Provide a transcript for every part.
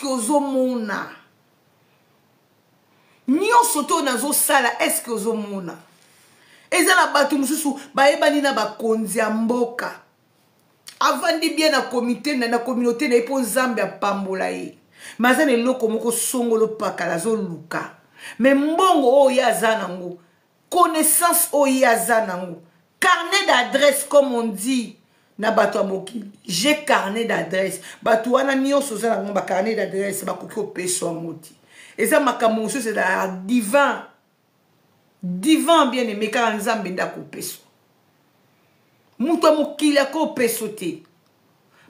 que ozomona nyonso to nazo sala est-ce que ozomona eza na bato mususu bayebani na bakonzi ya mboka avandi bien na comité na communauté na epo nzambe apambola ye maza ne loko moko songolo pakala zo luka mais mbongo oyo aza nango connaissance oyo aza nango carnet d'adresse comme on dit na bato amoki j'ai carnet d'adresse bato wana nyonso za nango ba carnet d'adresse bakoki opeso amoti eza makambo mosusu c'est la divin bien aimé car nzambe ndako peso mutu amokili ako peso te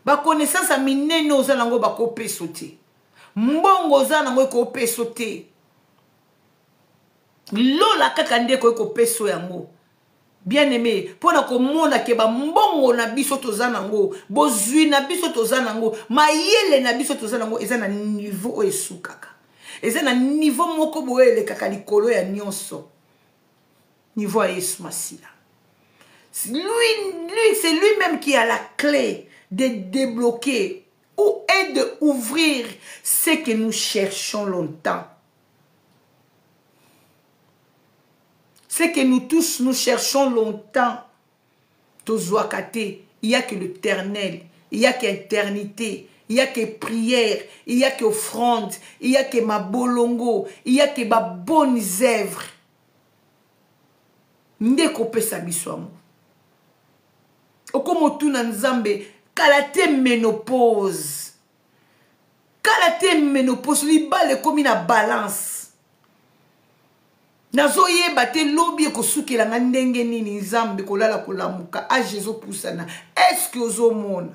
ba connaissance a minene oza nango bako peso te mbongo oza nango ko peso te lola kaka ndeko ko peso yango bien aimé pona ko mona ke ba mbongo na biso toza nango bozwi na biso toza nango mayele na biso toza nango eza na niveau esukaka eza na niveau moko boele kaka likolo ya nyonso niveau à Yesu Masila. Lui c'est lui-même qui a la clé de débloquer ou et de ouvrir ce que nous cherchons longtemps. Ce que nous tous nous cherchons longtemps. Tozoakate, il n'y a que l'éternel, il n'y a qu'éternité, il n'y a que prière, il n'y a que offrande, il n'y a que ma bolongo, il n'y a que ma bonnes œuvres. Ndeko pesa biswamu. Okomo tuna nzambe kalate ménopause. Kalate ménopause li bale komi na balance. Nazo yeba te lobi ekosukela nga ndenge nini nzambe kolala kolamuka a Jésus pusana. Est-ce que ozomona?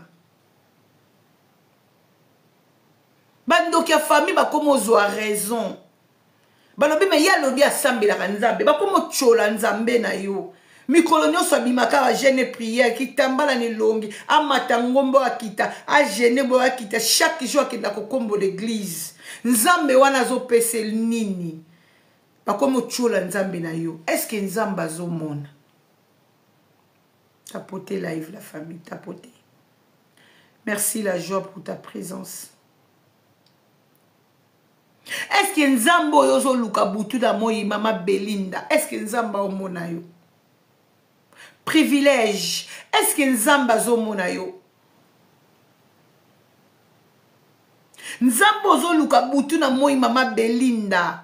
Bandoki ya famille bakomo ozwa raison. Balobi me ya lobi asambela nzambe bakomo chola nzambe na yo mikolo nyonso abimaka ba jeune prière kitambala ni longi amata ngombo akita a jeune bo akita chaque jour akenda kokombo l'église nzambe wana zo pese nini bakomo chola nzambe na yo est-ce que nzamba zo mona tapoter live la famille tapoter merci la joie pour ta présence. Est-ce que Nzambo yozo luka butu da moi mama Belinda? Est-ce que Nzamba o mona yo? Privilège. Est-ce que Nzamba zo mona yo? Nzambo zo luka butu na moi mama Belinda.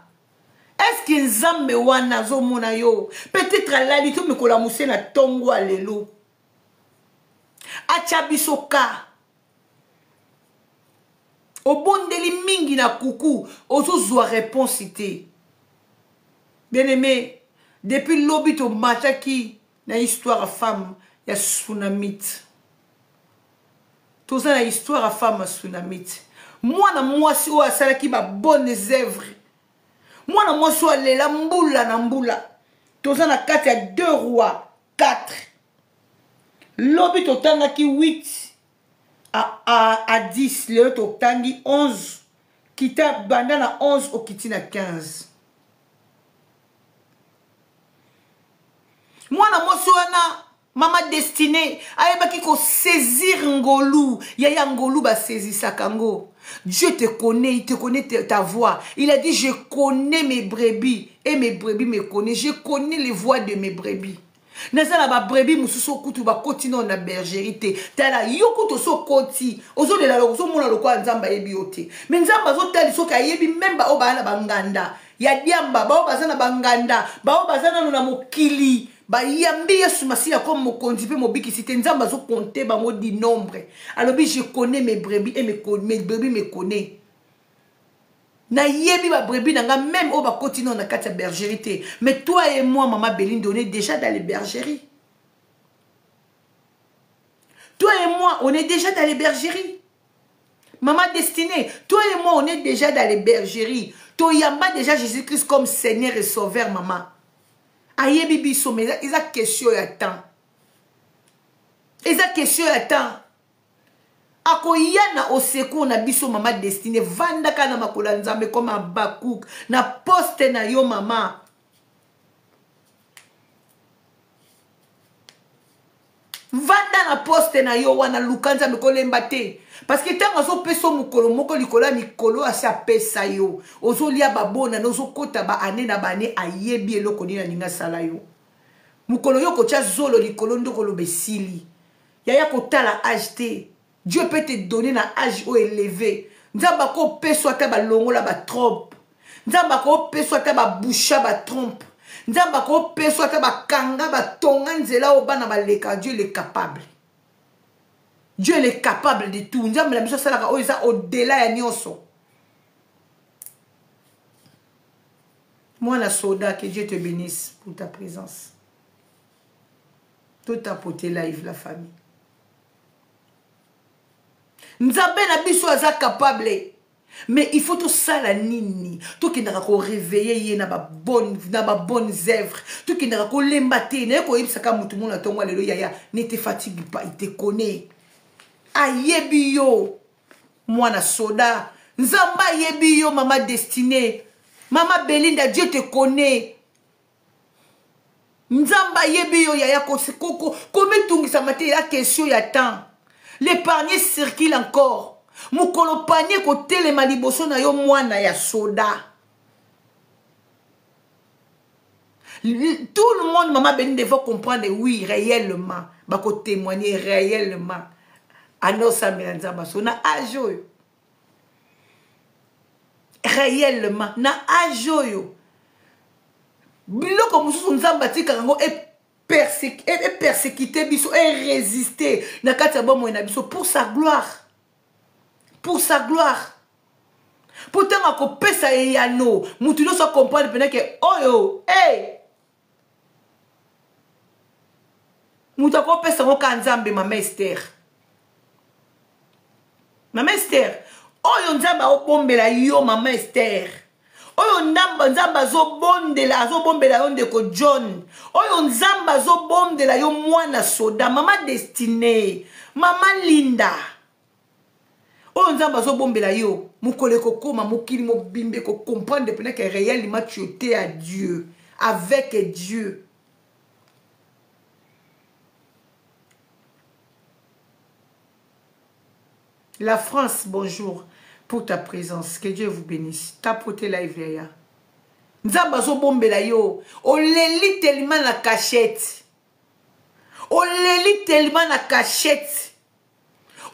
Est-ce que Nzambe wana zo mona yo? Peut-être la lito me kola muse na tongo alelo. Achabisoka. Obondeli mingi na kuku, ozozwa réponse ité. Bien aimé, depuis l'obit au mataki, na histoire à femme, ya tsunamite. Tout ça na histoire à femme à tsunamite. Moi na moi si o asala ki ba bonnes œuvres. Moi na moi so alela mbula na mbula. Tout ça na 4 ya 2 rois 4. L'obit au tanga ki 8. À 10, le autre tangi 11, kita bandana 11 au kitina 15. Moi na mosuana mama destinée ayebaki ko saisir ngolu yaya ngolu ba saisir sakango. Dieu te connaît, il te connaît ta voix. Il a dit je connais mes brebis et mes brebis me connaissent. Je connais les voix de mes brebis. Nazala ba brebi mususu kutu ba continue na bergerité tala yokuto so koti ozo de la ozo mona lokwa nzamba yebi yote mais nzamba zo tali so ka yebi memba o bana banganda ya diamba ba o bazana banganda ba o bazana na mokili ba yambi Yesu Masiya comme mokonzi pe mobiki cité nzamba zo compter bango di nombre alors je connais mes brebis et mes brebis me connaissent. Na yebi ba brebis nanga même au ba continue na katia bergerie. Mais toi et moi maman Belinda on est déjà dans les bergeries. Toi et moi on est déjà dans les bergeries. Maman destinée, toi et moi on est déjà dans les bergeries. Toi yamba déjà Jésus-Christ comme Seigneur et Sauveur maman. Ayebi biso mais ils a question ya temps. Ils a question ya temps. Ako yana oseko na biso mama destinée vanda kana makola nzambe comme Habakkuk na poste na yo mama vanda na poste na yo wana lukanza mikolemba te parce que tant azo peso mukolo moko likolo mikolo asa pesa yo ozo lia babona nozo kota ba ane na bane ayebi eloko ni na ninga sala yo mukolo yo kocha zolo likolo ndoko lo besili yaya kotala âge te Dieu peut te donner na âge au élevé nzamba ko peso ata ba longola ba trompe nzamba ko peso ata ba boucha ba trompe nzamba ko peso ata ba kanga ba tonga nzela obana ba leka Dieu est capable. Dieu est capable de tout. Nzamba la mission salaka o isa au-delà ya nyonso. Moi la soda, que Dieu te bénisse pour ta présence. Tout a poté live la famille. Nzambe na biso aza capable. Mais il faut tout ça la nini. Tout qui n'a qu'à réveiller na ba bonnes œuvres. Tout qui n'a qu'à l'embater. N'a qu'à ibsaka mutu mona tonga lelo yaya. Ne te fatigue pas, il te connaît. Ayebi yo. Mwana soda. Nzamba ayebi yo mama destinée. Mama Belinda, Dieu te connaît. Nzamba ayebi yo yaya koko. Combien tungisa mate la question ya temps. L'épargne circule encore. Mukolo panier kote le maliboso na yo mwana ya soda. Tout le monde, maman Belinda, devait comprendre, oui, réellement. Bako témoigner réellement. Anosa melanzamba so na ajo yo. Réellement na ajo yo. Biloko mususu nzamba tika ngo persécuter biso et résister na kati ya bomo na biso pour sa gloire. Pour sa gloire. Pourtant, ako pesa yano. Mutu no so comprendre pendant que oyo, hey. Mutu ako pesa ngo kanzambe mama Esther. Mama Esther, oyo nzamba obombela yo mama Esther. Oyo nzamba zo bombela yo ndeko John. Oyo nzamba zo bombela yo mwana soda, mama Destinée, mama Linda. Oh nzamba zo bombela yo mukole ko koma mukili mo bimbe ko comprendre depuis que réellement tu étais à Dieu avec Dieu. La France, bonjour pour ta présence, que Dieu vous bénisse. Tapotez live ya. Nzamba zo bombela yo, o leli tellement la cachette. O leli tellement la cachette.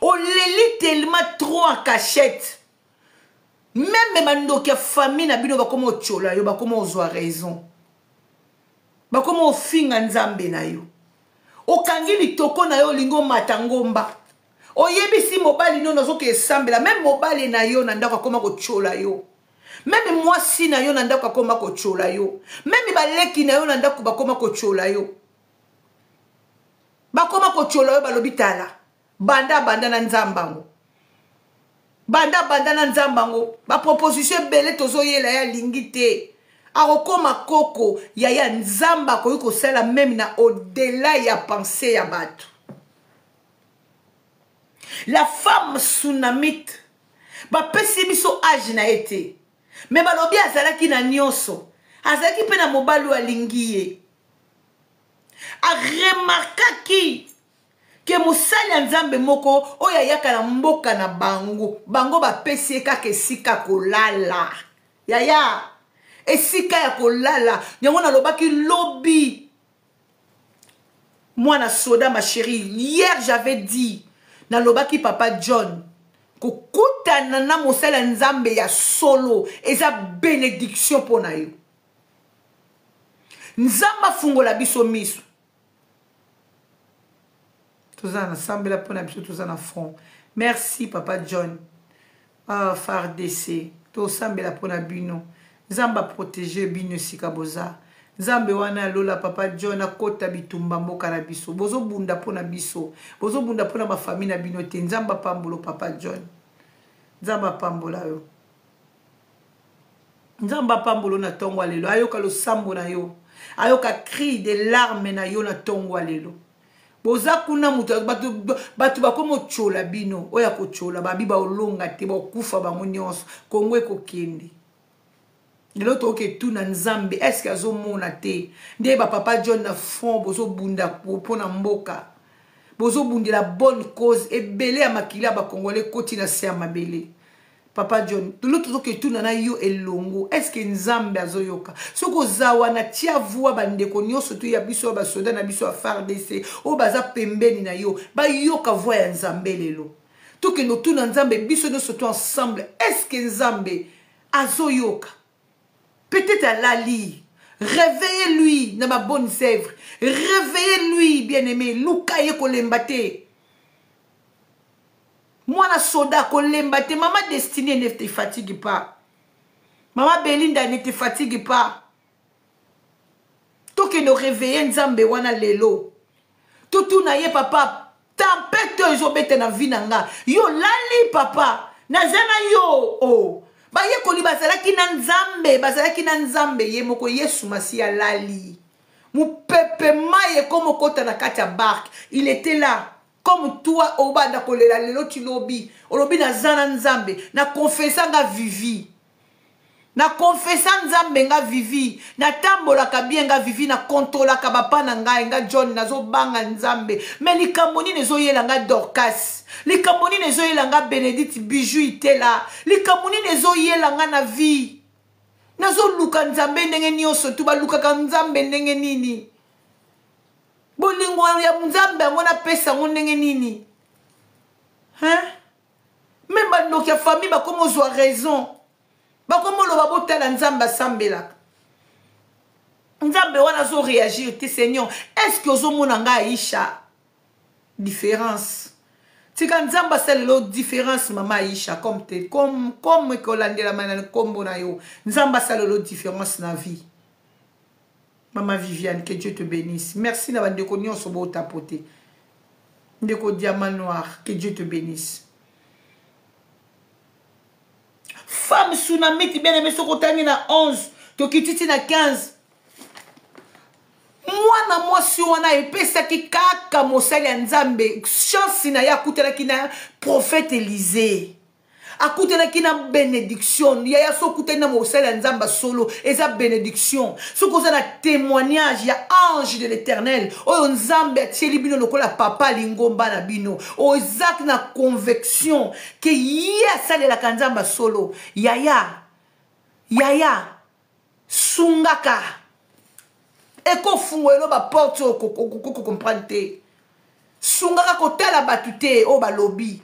On les tellement trop en cachette. Même mando qui a famille na bino ba komo chola yo ba komo ozwa raison. Ba komo finga nzambe na yo. Okangi litoko na yo lingo matangomba. Oyebisi mobali no nazo ke sambela même mobali na yo na ndako koma ko chola yo. Même mwasi na yo na ndako koma ko chola yo. Même baleki na yo na ndako ba koma ko chola yo. Ba koma ko chola yo ba lobitala. Banda na nzambango. Banda na nzambango. Ba proposition belle tozo yela ya lingite. Arokoma koko ya nzamba ko yuko sala même na au-delà ya pensée ya bato. La femme tsunamite ba pesi biso âge na été. Mais ba lobi azalaki na nyonso. Azalaki pe na mobalu alingiye. A remarquaki que mosali nzambe moko oya yaka na mboka na bango ba pesi kaka esika kolala yaya esika ya kolala nyango na lobaki lobby moi na soda ma chérie hier j'avais dit na lobaki papa John kokutana na mosali nzambe ya solo eza bénédiction pona yo nzamba fungola biso miso. Tous ensemble la pour tous en front. Merci papa John. Ah FARDC. Tous ensemble la pour bino. Zamba protéger bino sikaboza. Zambe wana lola papa John akota bitumba mboka na biso. Bozo bunda pona biso. Bozo bunda pona ma famille na bino te. Nzamba pambolo papa John. Nzamba pambola yo. Nzamba pambolo na tongwa lelo. Ayoka lo sambo na yo. Ayoka cri de larmes na yo na tongwa lelo. Boza kuna mutu batu bakomo chola bino oya ko chola babiba olonga te ba kufa bango nyonso kongwe ko kende lelo to ke tu na nzambe est-ce que azomona te nde ba papa John na fond bozo bunda pona mboka bozo bundi la bonne cause et belé à makila ba congolais koti na se mabele. Papa John, tout l'autre que tout nana yo elongo, est-ce que nzambe azoyoka? Soko zawa na tia voix bandeko nyonso tu ya biso ba soda na biso FARDC, o baza pembeni na yo, ba yoka voix ya nzambe lelo. Tout que nous tout na nzambe biso nyonso tu ensemble, est-ce que nzambe azoyoka? Peut-être à Lali. Réveillez-lui dans ma bonne sèvre. Réveillez-lui, bien-aimé. Luka ye kolembate. Moi, la soda kolembate. Maman destinée ne te fatigue pas. Maman Belinda ne te fatigue pas. Tout que nous réveillons nzambe wana lelo. Tout na ye papa. Tempête yo bete na vie nanga. Yo Lali papa. Nazana yo. Oh. Ba ye koli bazalaki na nzambe ye moko Yesu Masiya Lali. Mu pepe maye comme kota na kati ya barque. Il était là comme toi obanda kolela lelo ti lobi. Olobi na zana nzambe na confessa nga vivi. Na confessa nzambe nga vivi. Na tambola ka bien nga vivi na contrôla ka bapa na nga John nazo banga nzambe. Mais likambo nini ezoyela nga Dorcas. Likambo nini ezoyela nga Benedict Bijou itela. Likambo nini ezoyela nga na vie. Nazo luka nzambe ndenge nyonso tu ba luka ka nzambe ndenge nini. Bolingo ya nzambe ngona pesa ndenge nini. Hein? Même ba ndoki ya famille ba komo zo raison. Bakomo lo babotala nzamba sambela. Nzambe wana zo réagir te Seigneur. Est-ce que ozo mona nga Aisha différence? Tika nzamba salelo différence mama Aisha comme kolande la manana kombo na yo. Nzamba salelo différence na vie. Maman Viviane, que Dieu te bénisse. Merci na bandeko nyonso bo tapoter. Ndeko diamant noir, que Dieu te bénisse. Femme tsunami ti bien aimé sokotani na 11 tokititi na 15 mwana mwasi wana epesaki kaka mosali ya nzambe chance na ya akutelaki na prophète Élisée akutelaki na bénédiction ya sokutani na mosali ya nzamba solo eza bénédiction sokoza na témoignage ya ange de l'Éternel oyo nzambe atieli bino lokola papa lingomba na bino ozak na conviction ke ye asalelaka nzamba solo yaya sungaka eko fungoelo ba porte ko comprendre te sungaka kotala batu te o balobi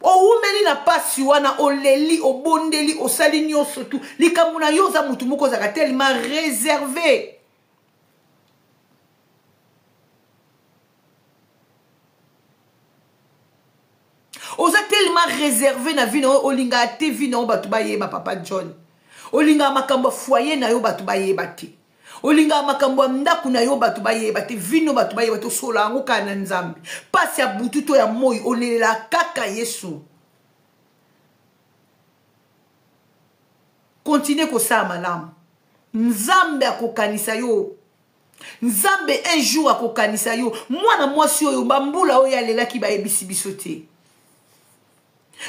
o umeli na pasi wana oleli obondeli osali nyonso tu likambo na yo za mutu moko zaka tellement réservé. Oza tellement réservé na vie na olinga te vie na batu bayeba papa John. Olinga makambo foyer na yo batu bayeba te. Olinga makambo ndaku na yo batu bayeba te vino batu bayeba to sola ngo kana nzambe. Pasi ya butu to ya moi olela kaka Yesu. Continue ko sa malamu. Nzambe akokanisa yo. Nzambe un jour akokanisa yo. Mwana mwasi oyo bambula oyo alelaki ba ebisi biso te.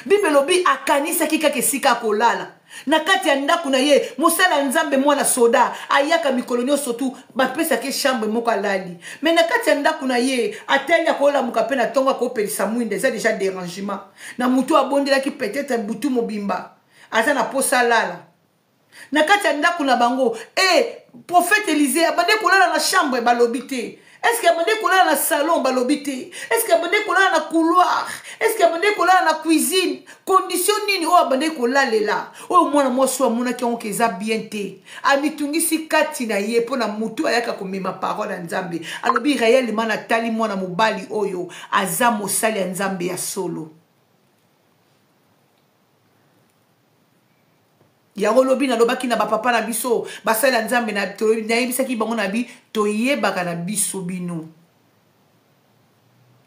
Bible lobi akanisa kika kesika kolala. Na kati ya ndaku na ye mosala nzambe mwana soda ayaka mikolo nyonso tu bapesa ke chambre moko alali. Mais na kati ya ndaku na ye atenya kola mukape na tonga ko pelisa mwinde ça déjà dérangement. Na mutu abondelaki peut-être butu mobimba. Aza na posa lala. Na kati ya ndaku na bango prophète Élisée abande kolala na chambre balobi te. Est-ce qu'il y a dans le salon balobité? Est-ce qu'il y a dans le couloir? Est-ce qu'il y a dans la cuisine? Condition nini o abande kolala là. O mwana mwasi wa muna ki onke za bien te. Amitungisi kati na ye pona mutu ayaka komema parole nzambe. Alobi réellement na tali mwana mobali oyo aza mosali ya nzambe ya solo. Yango lobi na lobaki na bapapa na biso basala nzambe na yebisaki bango na bi toyebaka na biso bino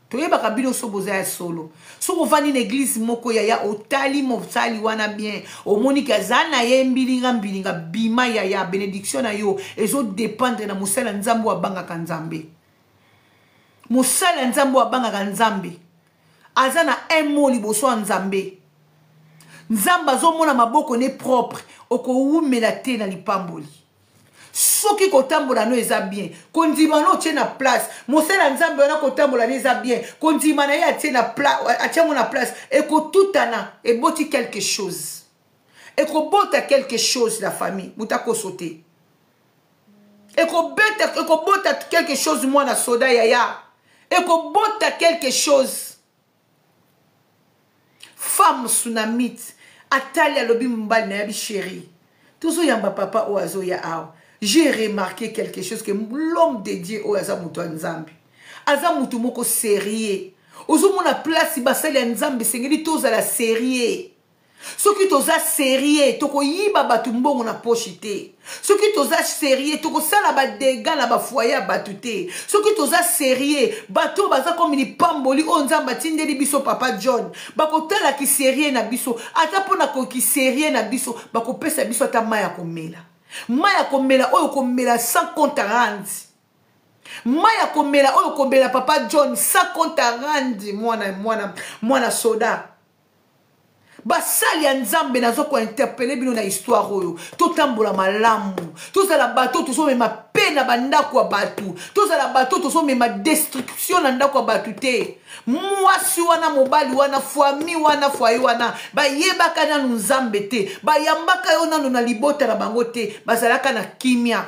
toyebaka bino so boza ya solo so kovandi na église moko ya otali mosali wana bien omoni ka zana ye mbilinga bima ya bénédiction na yo ezo dépendre na mosala nzambe wa bangaka nzambe mosala nzambe wa bangaka nzambe azana un mot liboso nzambe Nzamba zo mona maboko ne propre oko umela te na lipamboli. soki kotambola no eza bien kondima no tie na place mosala nzambe wana kotambola no eza bien kondima na ye atie na place atie na place ekotutana eboti quelque chose ekobota quelque chose la famille mutako sauter ekobota quelque chose mwana soda yaya ekobota quelque chose femme tsunamite atali alobi mbali na yabi chérie toujours yamba papa oazo ya awa j'ai remarqué quelque chose que l'homme de Dieu oaza mutu nzambi aza mutu moko sérieux ozomona place basali ya nzambe sengeli tozala sérieux soki toza sérieux tokoyiba batu mbongo na poche te soki toza sérieux tokosala badega na bafoyer ya batu te soki toza sérieux bato baza komi lipamboli oyo nzambe atindeli biso papa John bakotalaki sérieux na biso ata mpona koki sérieux na biso bakopesa biso ata mai ya komela oyo komela sans compte à rendre mai ya komela oyo komela papa John sans compte à rendre mwana soda basali ya nzambe nazoko interpeller bino na histoire oyo totambola malamu tozala bato tozomema pe na bandako ya batu tozala bato tozomema destruction na ndako ya batu te mwasi wana mobali wana famille wana foyer wana bayebaka nanu nzambe te bayambaka yo nanu na libota na bango te bazalaka na kimia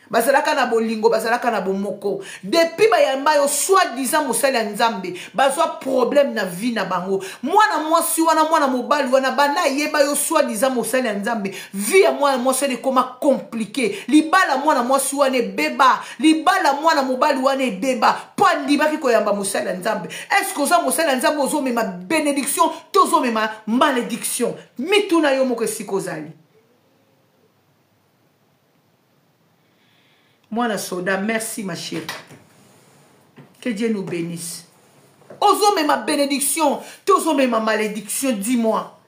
bazalaka na bolingo bazalaka na bomoko depuis bayamba yo soi-disant mosali ya nzambe bazwa problème na vie na bango mwana mwasi wana mwana mobali wana bana yeba yo soi-disant mosali ya nzambe vie ya mwana mwasi wana ekoma compliqué libala mwana mwasi wana ebeba libala mwana mobali wana ebeba po andimaki koyamba mosali ya nzambe est-ce que oza mosali ya nzambe ozomema bénédiction tozomema malédiction mituna yo moko esika ozali Moi, soda, merci ma chérie. Que Dieu nous bénisse. Osons ma bénédiction, osons ma malédiction, dis-moi.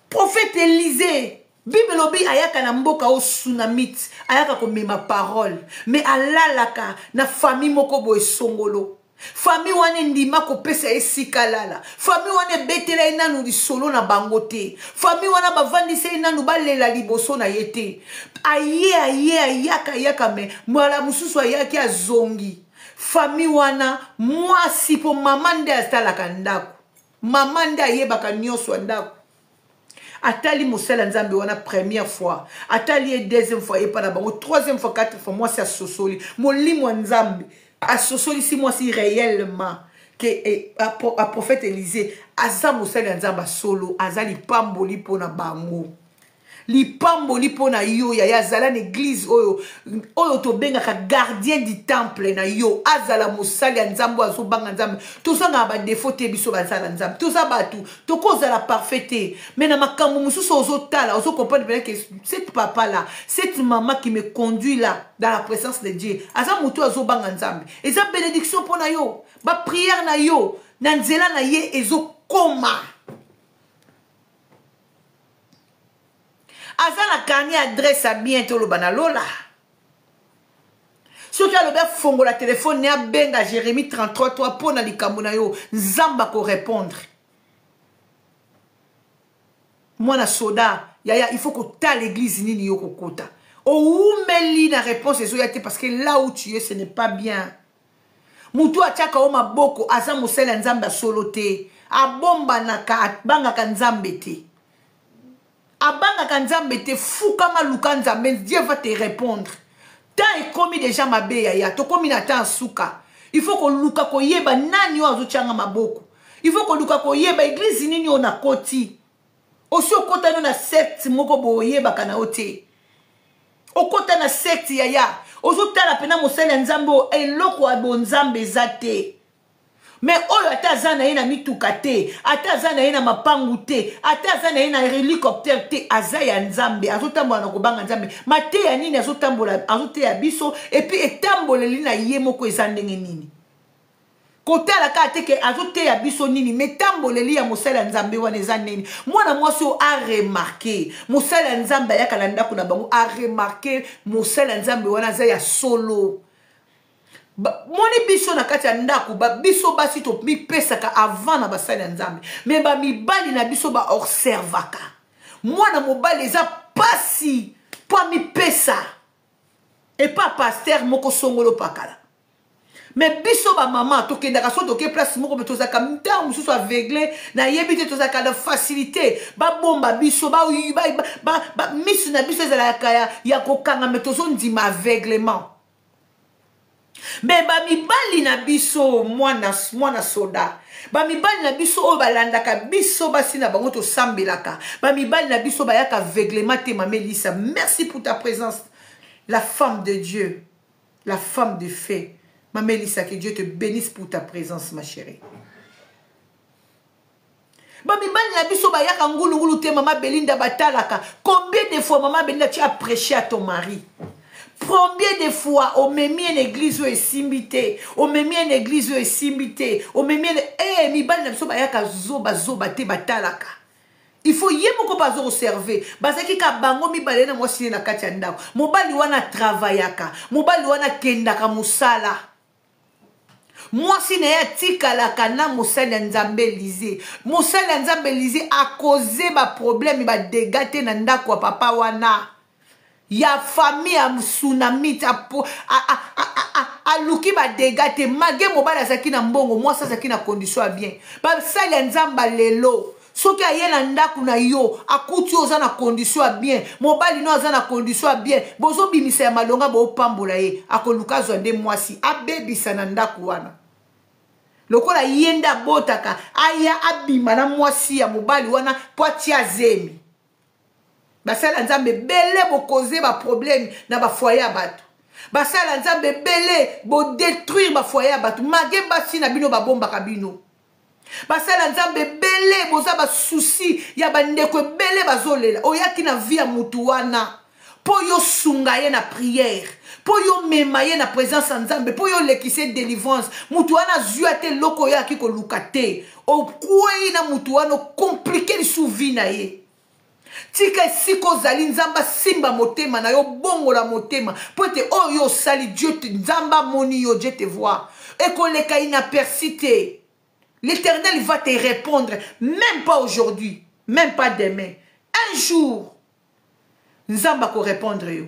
Prophète Élisée, Bible obi ayaka na mboka o tsunamite, ayaka ko ma parole, mais alalaka na famille moko boye songolo. Famille wane ndima ko pesa esika lala. Famille wane betela inanu di solo na bangote. Famille wana bavandise inanu balela liboso na yete. Ayaka me mwala mususu ayaki azongi. Famille wana mwasi po mamande astalaka ndako. Mamande ayebaka nyonso ndako. Atali mosala nzambe wana première fois, atali deuxième fois et pas na bango troisième fois quatrième fois moi c'est sosoli. Molimo nzambe asosoli si moi si réellement que a prophète Élisée aza mosala nzamba solo azali pamboli pona bango. Lipamboli pona yo ya zala l'église oyo to benga ka gardien du temple na yo azala mosali ya nzambo azobanga nzambe tozanga ba défaut te biso bazala nzambe toza batu to koza la parfaite mais na makambo mususu ozotala ozo comprendre bien que cette papa là cette maman qui me conduit là dans la présence de Dieu aza mutu azobanga nzambe eza bénédiction pona yo ba prière na yo na nzela na ye ezokoma Azana kani adresse à bientôt le banalola. Ce qui a le bien fongo la téléphone ne a benga Jérémie 33 3 pour na likamuna yo nzamba ko répondre. Moi na soda yaya il faut que ta l'église nini yo kokota. O umeli na réponse ezoyate parce que là où tu es ce n'est pas bien. Mutu ataka o maboko aza mosela nzamba solote abomba na ka banga ka nzambe te. Abanga kanzambe te fukama lukanzambe Dieu va te répondre. Tant est commis déjà ma beya ya to commis na temps suka. Il faut que luka ko yeba nani yo azochanga maboko. Il faut que luka ko yeba église nini yo na koti. Osi okota no na secte moko bo yeba kana ote. Okota na secte ya ya. Ozotala pena mosala nzambo eloko abonzambe zate. Mais oyo atazana ina mituka te, atazana ina mapangu te, atazana ina hélicoptère te, azaya nzambe, azotambola na kobanga nzambe. Mate ya nini azotambola, azote ya biso et puis etambola lina yemoko ezandenge nini. Kotala ka teke azote ya biso nini, metambola li ya mosala nzambe wana ezandenge. Mwana mwasi a remarqué, mosala nzambe ya kalanda kuna bango a remarqué mosala nzambe wana za ya solo. Moni biso na kati ya ndako ba biso basi to mi pesaka avant na basali ya nzambe mais ba mibali na biso ba observaka mwana mobali eza pasi po mi pesa et pas pasteur moko songolo pakala. Mais biso ba maman to kendaka so to ke place moko to zaka mta mususu aveuglé na yebite to zaka de facilité ba bomba biso ba misu na biso za la kaya ya kokanga mais to zo ndima aveuglement. Mais ba mibali na biso mwana soda ba mibali na biso o balandaka biso basi na bango to sambelaka ba mibali na biso ba yaka aveuglement te Mamelisa. Merci pour ta présence, la femme de Dieu, la femme de fée. Mamelisa, que Dieu te bénisse pour ta présence, ma chérie. Combien de fois, maman Belinda, tu as prêché à ton mari? Combien de fois, on m'a mis une église où est simbité, on m'a mis une église où est simbité, on m'a mis une... Eh, mi bal na biso ba yaka zoba te batalaka. Il faut y moko pas observer. Bazaki ka bango mi balena mo sine na kati ya ndako. Mobali wana travaillaka, mobali wana kendaka musala. Moi si ne tika la kana musala nzambe lisé. Musala nzambe lisé a causé ba problème ba dégâts na ndako wa papa wana. Ya famille a tsunami a luki ba dégâts magé mobali azaki na mbongo moi ça zaki na condition bien. Ba sala nzamba lelo. Soki ayena ndaku na yo akuti oza na condition bien mobali no aza na condition bien bozo bimisa ya malonga bo pambola ye akoluka zonde mwasi abebisa na ndaku wana lokola yenda botaka aya abima na mwasi ya mobali wana poati azemi basala nzambe bele bokoze ba problème na ba foyer ya bato basala nzambe bele bo détruire ba foyer ya bato mage basi na bino babomba kabino basala nzambe bele boza ba souci ya bandeko bele bazolela oyaki na vie ya mutu wana po yo sunga ye na prière po yo mema ye na présence ya nzambe po yo lekise délivrance mutu wana zwa te loko yo aki koluka te okwei na mutu wana compliqué lisusu vie na ye tika siko zali nzamba simba motema na yo bongola motema po ete oyo osali Dieu te nzamba moni yo Dieu te voit ekoleka inaperçu te. L'Éternel va te répondre, même pas aujourd'hui, même pas demain. Un jour, Nzamba ko répondre yo.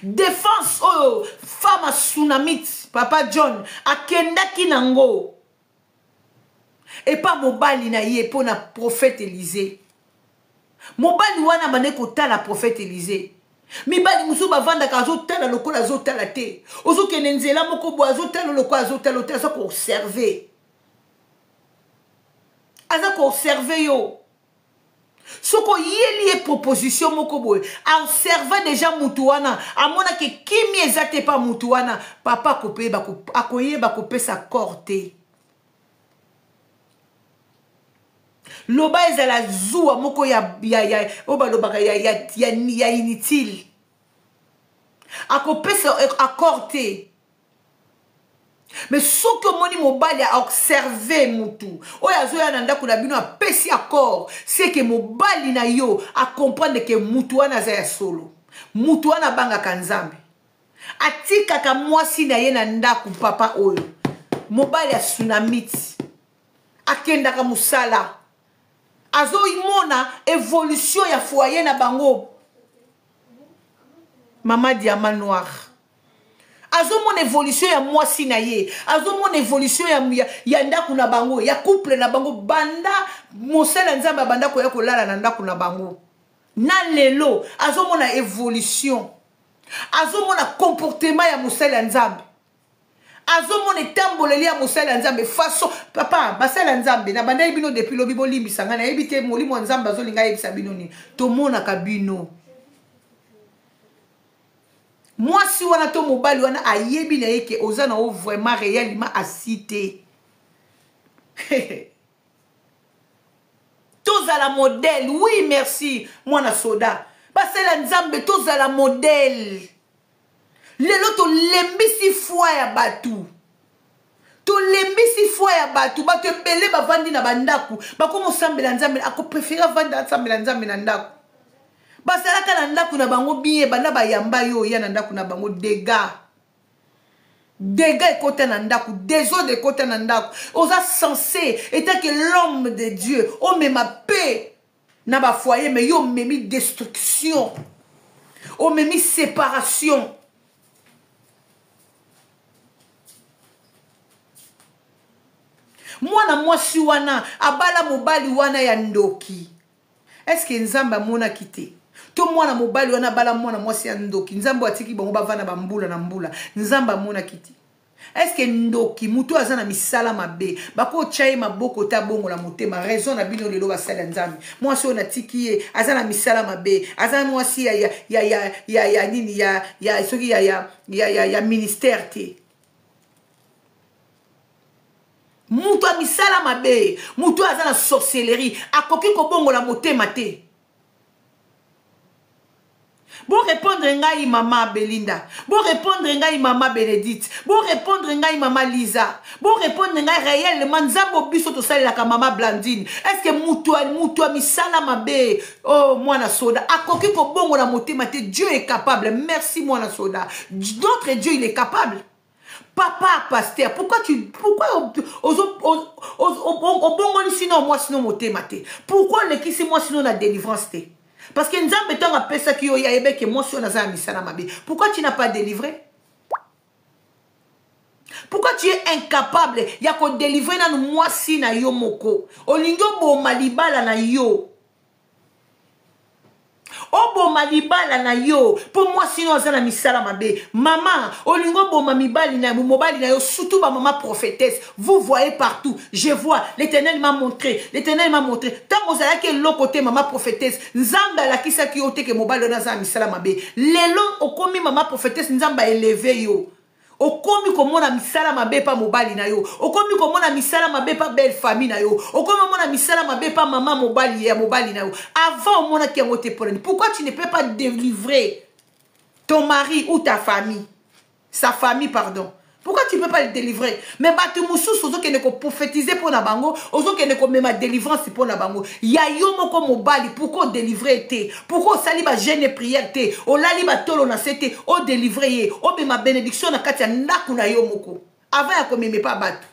Défense, oh, femme à tsunami, Papa John, a kendaki nango. Et pas mobali na ye pour na prophète Élisée. Mobali wana bane kota la prophète Élisée. Mibali musu bavanda ka azotala lokola azotala te ozokende nzela moko bo azotala lokola azotala te aza ko observer yo soko yeli proposition moko bo observer déjà mutu wana amona ke kimi ezate pa mutu wana papa kopeba akoyeba kopesa korte loba ezala zuwa moko ya inutile akopesa accorder mais soki omoni mobali a observer mutu oyo azoya na ndako na bino apesi accord c'est que mobali na yo a comprendre que mutu wana aza ya solo mutu wana bangaka nzambe atikaka mwasi na ye na ndako papa oyo mobali ya tsunamiti akendaka musala azo imona évolution ya foyer na bango mama diamant noir azo mon évolution ya mwasi na ye azo mon évolution ya ndaku na bango ya couple na bango banda mosala nzamba banda ko ya kolala na ndaku na bango na lelo azo mona évolution azo mona comportement ya mosala nzambe azomone tamboleli ya mosala nzambe façon papa basala nzambe na banda bino depuis lobi bolimbisa ngana yebite molimo nzambe azolinga yebisa bino ni tomona kabino mwasi wana to mobali wana ayebi na yeke ozana o vraiment réellement asité tozala modèle oui merci mwana soda basala nzambe tozala modèle lelo to lembisi foi ya batu to lembisi foi ya batu bato ebele bavandi na bandaku bakomo sambela nzambe ako préférer vanda sambela nzambe na ndaku basalaka na ndaku na bango bien banda bayamba yo ya na ndaku na bango dégâts ekota na ndaku désordre ekota na ndaku oza censé étant que l'homme de Dieu o mema paix na ba foyer mais yo memi destruction o memi séparation. Mwana mwasi wana abala mobali wana ya ndoki. Est-ce que nzamba mona kite? To mwana mobali wana bala mwana mwasi ya ndoki. Nzamba atiki bango bavana bambula na mbula. Nzamba mona kite. Est-ce que ndoki mutu azana misala mabe bako chaye maboko ta bongo la motema raison na bino lelo basala nzambe mwasi ona tiki ye azana misala mabe azana mwasi ya nini ya soki ya ministère te. Mutu misala mabe mutu azana sorcellerie akoki ko bongo la motema te. Bon répondre ngai maman Belinda. Bon répondre ngai maman Bénédicte. Bon répondre ngai maman Lisa. Bon répondre ngai réellement nzambo biso to sala ka maman Blandine. Est-ce que mutua misala mabe oh mwana soda akoki ko bongo la motema te. Dieu est capable. Merci mwana soda. Notre Dieu il est capable. Papa pasteur, pourquoi sinon moi sinon motema te. Pourquoi le kisi moi sinon la délivrance te. Parce que nzambe tanga pesa ki yo ya ebe ke moi si on a za misala mabe. Pourquoi tu n'as pas délivré? Pourquoi tu es incapable ya ko délivrer na moi si na yo moko. Olingo bo malibala na yo. Obo malibala na yo. Pour moi sinon za na misala mabe. Maman, olingo bo mamibali na mobali na yo surtout ba maman prophétesse. Vous voyez partout. Je vois, l'Éternel m'a montré. L'Éternel m'a montré. Tant vous allez que l'autre côté maman prophétesse, nzamba la kisa ki ote ke mobali na za misala mabe. Lelo okomi maman prophétesse nzamba élevé yo. Okomi komona misala mabe pa mobali na yo. Okomi komona misala mabe pa belle famille na yo. Okomi komona misala mabe pa maman mobali ya mobali na yo. Avant mona ki ngote polani. Pourquoi tu ne peux pas délivrer ton mari ou ta famille? Sa famille, pardon. Pourquoi tu ne peux pas le délivrer? Mais batu moussous, ozo ke ne ko prophétiser pour na bango, ozo ke ne ko mema délivrance pour na bango. Ya yo moko mobali, pourquoi délivrer te? Pourquoi sali ba jeûne prière te? O lali ba tolo na sete, o délivrer ye, o be ma bénédiction na kati ya ndaku na yo moko. Avant ya ko meme pa batu.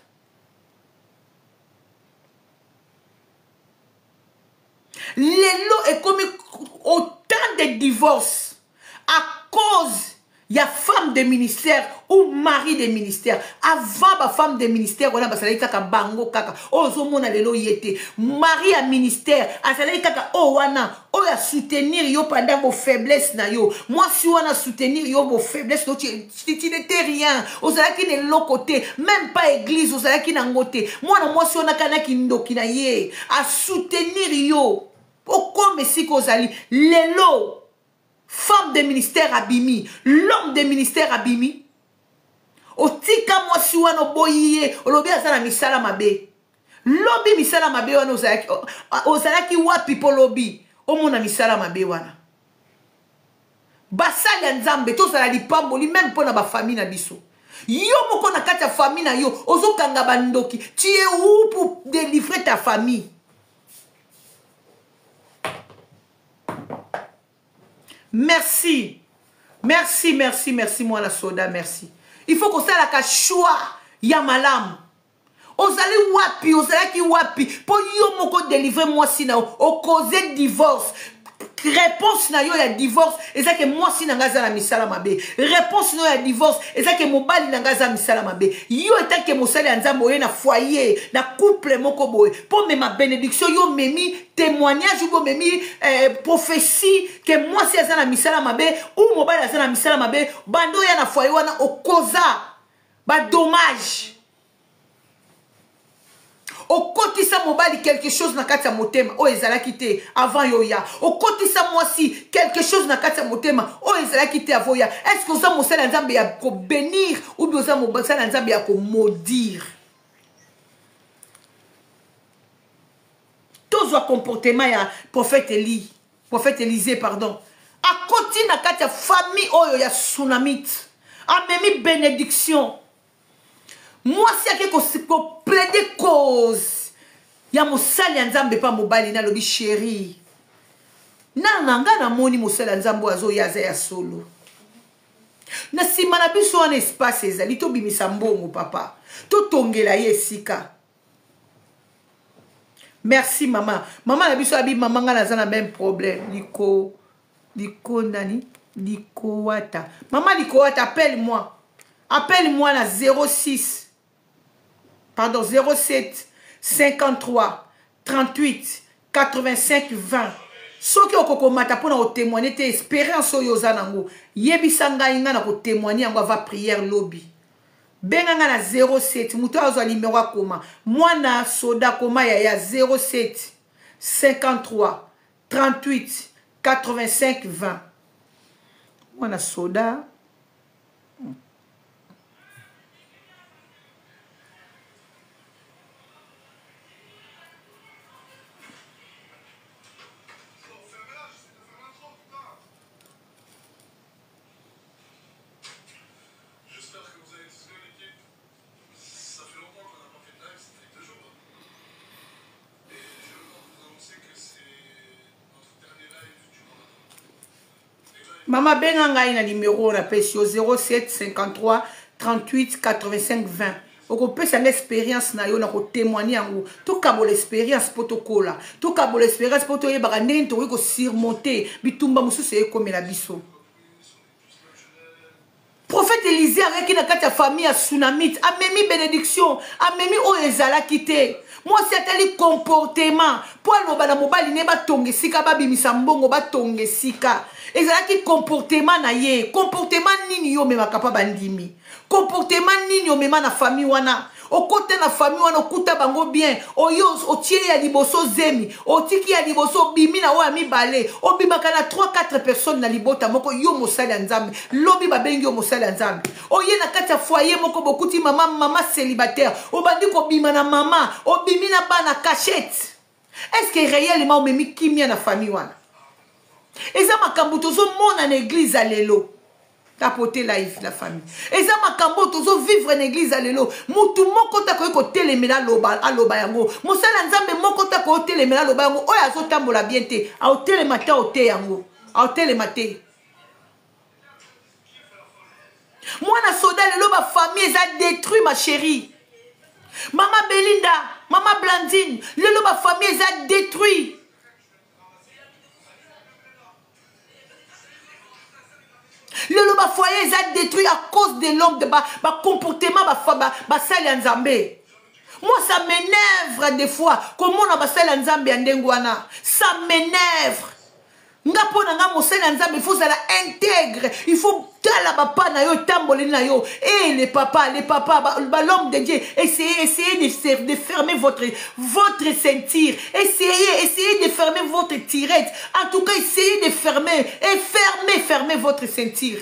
Lelo est comme autant de divorces à cause il y a femme de ministère ou mari de ministère. Avant la femme de ministère, on a basali kaka bango kaka. Ozo mona lelo yete. Mari à ministère, asali kaka o wana, o ya soutenir yo pendant vos faiblesses na yo. Moi si on a soutenir yo vos faiblesses, tu n'étais rien. Ozala ki ne l'autre côté, même pas église, ozala ki na ngote. Moi si on a kana ki ndoki na ye, à soutenir yo. Pourquoi messi kozali lelo femme de ministère abimi, l'homme de ministère abimi. Otika moi si wana boyiye, olobi azana misala mabe. Lobi misala mabe wana ozalaki wapi po lobi. Omona misala mabe wana. Basali ya nzambe to zala lipamboli même pour na ba famille na biso. Yo moko na kati ya famille na yo, ozokanga bandoki. Tu es où pour délivrer ta famille? Merci. Merci, merci, merci, moi la soda, merci. Il faut qu'on sache la choix, ya malam. Ozali wapi, wapi. Pour yo moko délivrer moi si na o cause divorce. Réponse na yo ya divorce, et ça que moi si nangaza la misala mabe. Réponse na yo ya divorce, et ça que mobali nangaza misala mabe. Yo eta que mosali nzambo ye na foyer, na couple moko boy. Pour me ma bénédiction yo memi témoignage ou memi prophétie que moi si azana misala mabe ou mobali azana misala mabe, bando ya na foyer wana okoza ba dommage. Au kotisa mobali quelque chose na kati ya motema o ezalaki te avant yoya. Au kotisa moi si quelque chose na kati ya motema o ezalaki te avoya. Est-ce que oza mosala nzambe ya ko bénir ou bien oza mosala nzambe ya ko maudire? Tous comportement ya prophète Élisée pardon. A koti na kati ya famille oyo ya tsunamite. A memi bénédiction. Moi si yake ko plaider cause ya mosali ya nzambe pa mobali na lobi chéri na nga na moni mosali ya nzambe azo yaza ya solo na sima na biso wana espace ezali to bimisa mbongo papa to tongela ye esika Merci maman. Maman na biso abi maman nga na même problème. Liko nani? Liko wata. Maman Liko wata, appelle-moi. Appelle-moi na 06. Pardon, 07 53 38 85 20. Soki okoko mata pona o témoigner te espérance oyo zanango. Yebisa ngai nga na ko témoigner yango va prière lobby. Benga nga na 07 muto azwa numéro akoma. Mwana soda koma ya 07 53 38 85 20. Mwana soda. Maman benga ngai na numéro na pesio 07 53 38 85 20. Oko pesa l'expérience na yo na ko témoigner yango. To kabo l'expérience poto kola. To kabo l'expérience poto yebaka ndenge to ko surmonter bitumba mususu ekomela biso. Prophète Élisée avec une carte famille à tsunami, a même bénédiction, a même o ezala quitté. Moi c'est un comportement. Pour no bana mobali ne ba tonge sika ba bimisa mbongo ba tonge sika. Ezala ki comportement na ye, comportement nini yo mema kapa bandimi. Comportement nini yo mema na famille wana. O côté na famille wana okuta bango bien. O yo o tie ya liboso zemi, o tiki ya liboso bimi na wa mi balé. O bimaka na 3-4 personnes na libota moko yo mosali nzambe. Lobi ba bengi yo mosali nzambe. O ye na kati ya foyer moko bokuti maman célibataire. O bandi ko bima na maman, o bimi na bana cachette. Est-ce que réellement o memi kimia na famille wana? Eza makambo tozo mona na église à lelo. Tapoter life la famille. Eza makambo tozo vivre en église à lelo. Mutu moko ta ko telemela loba aloba yango. Mosala nzambe moko ta ko telemela loba yango. Oya zo tambola bien te. A hotel matin hotel yango. A hotel matin. Moi na soda lelo ba famille eza détruit ma chérie. Maman Belinda, maman Blandine, lelo ba famille eza détruit. Le ba foyer est détruit à cause de l'homme de ba comportement ba sali nzambe. Moi ça m'énerve des fois comment on a ba sali nzambe ndengwana. Ça m'énerve. Nga pona nga mosala nzambe il faut ça intègre. Il faut tala papa na yo tambole na yo. Et les papas l'homme de Dieu essayez de fermer votre ceinture. Essayez de fermer votre tirette. En tout cas, essayez de fermer et fermez votre ceinture.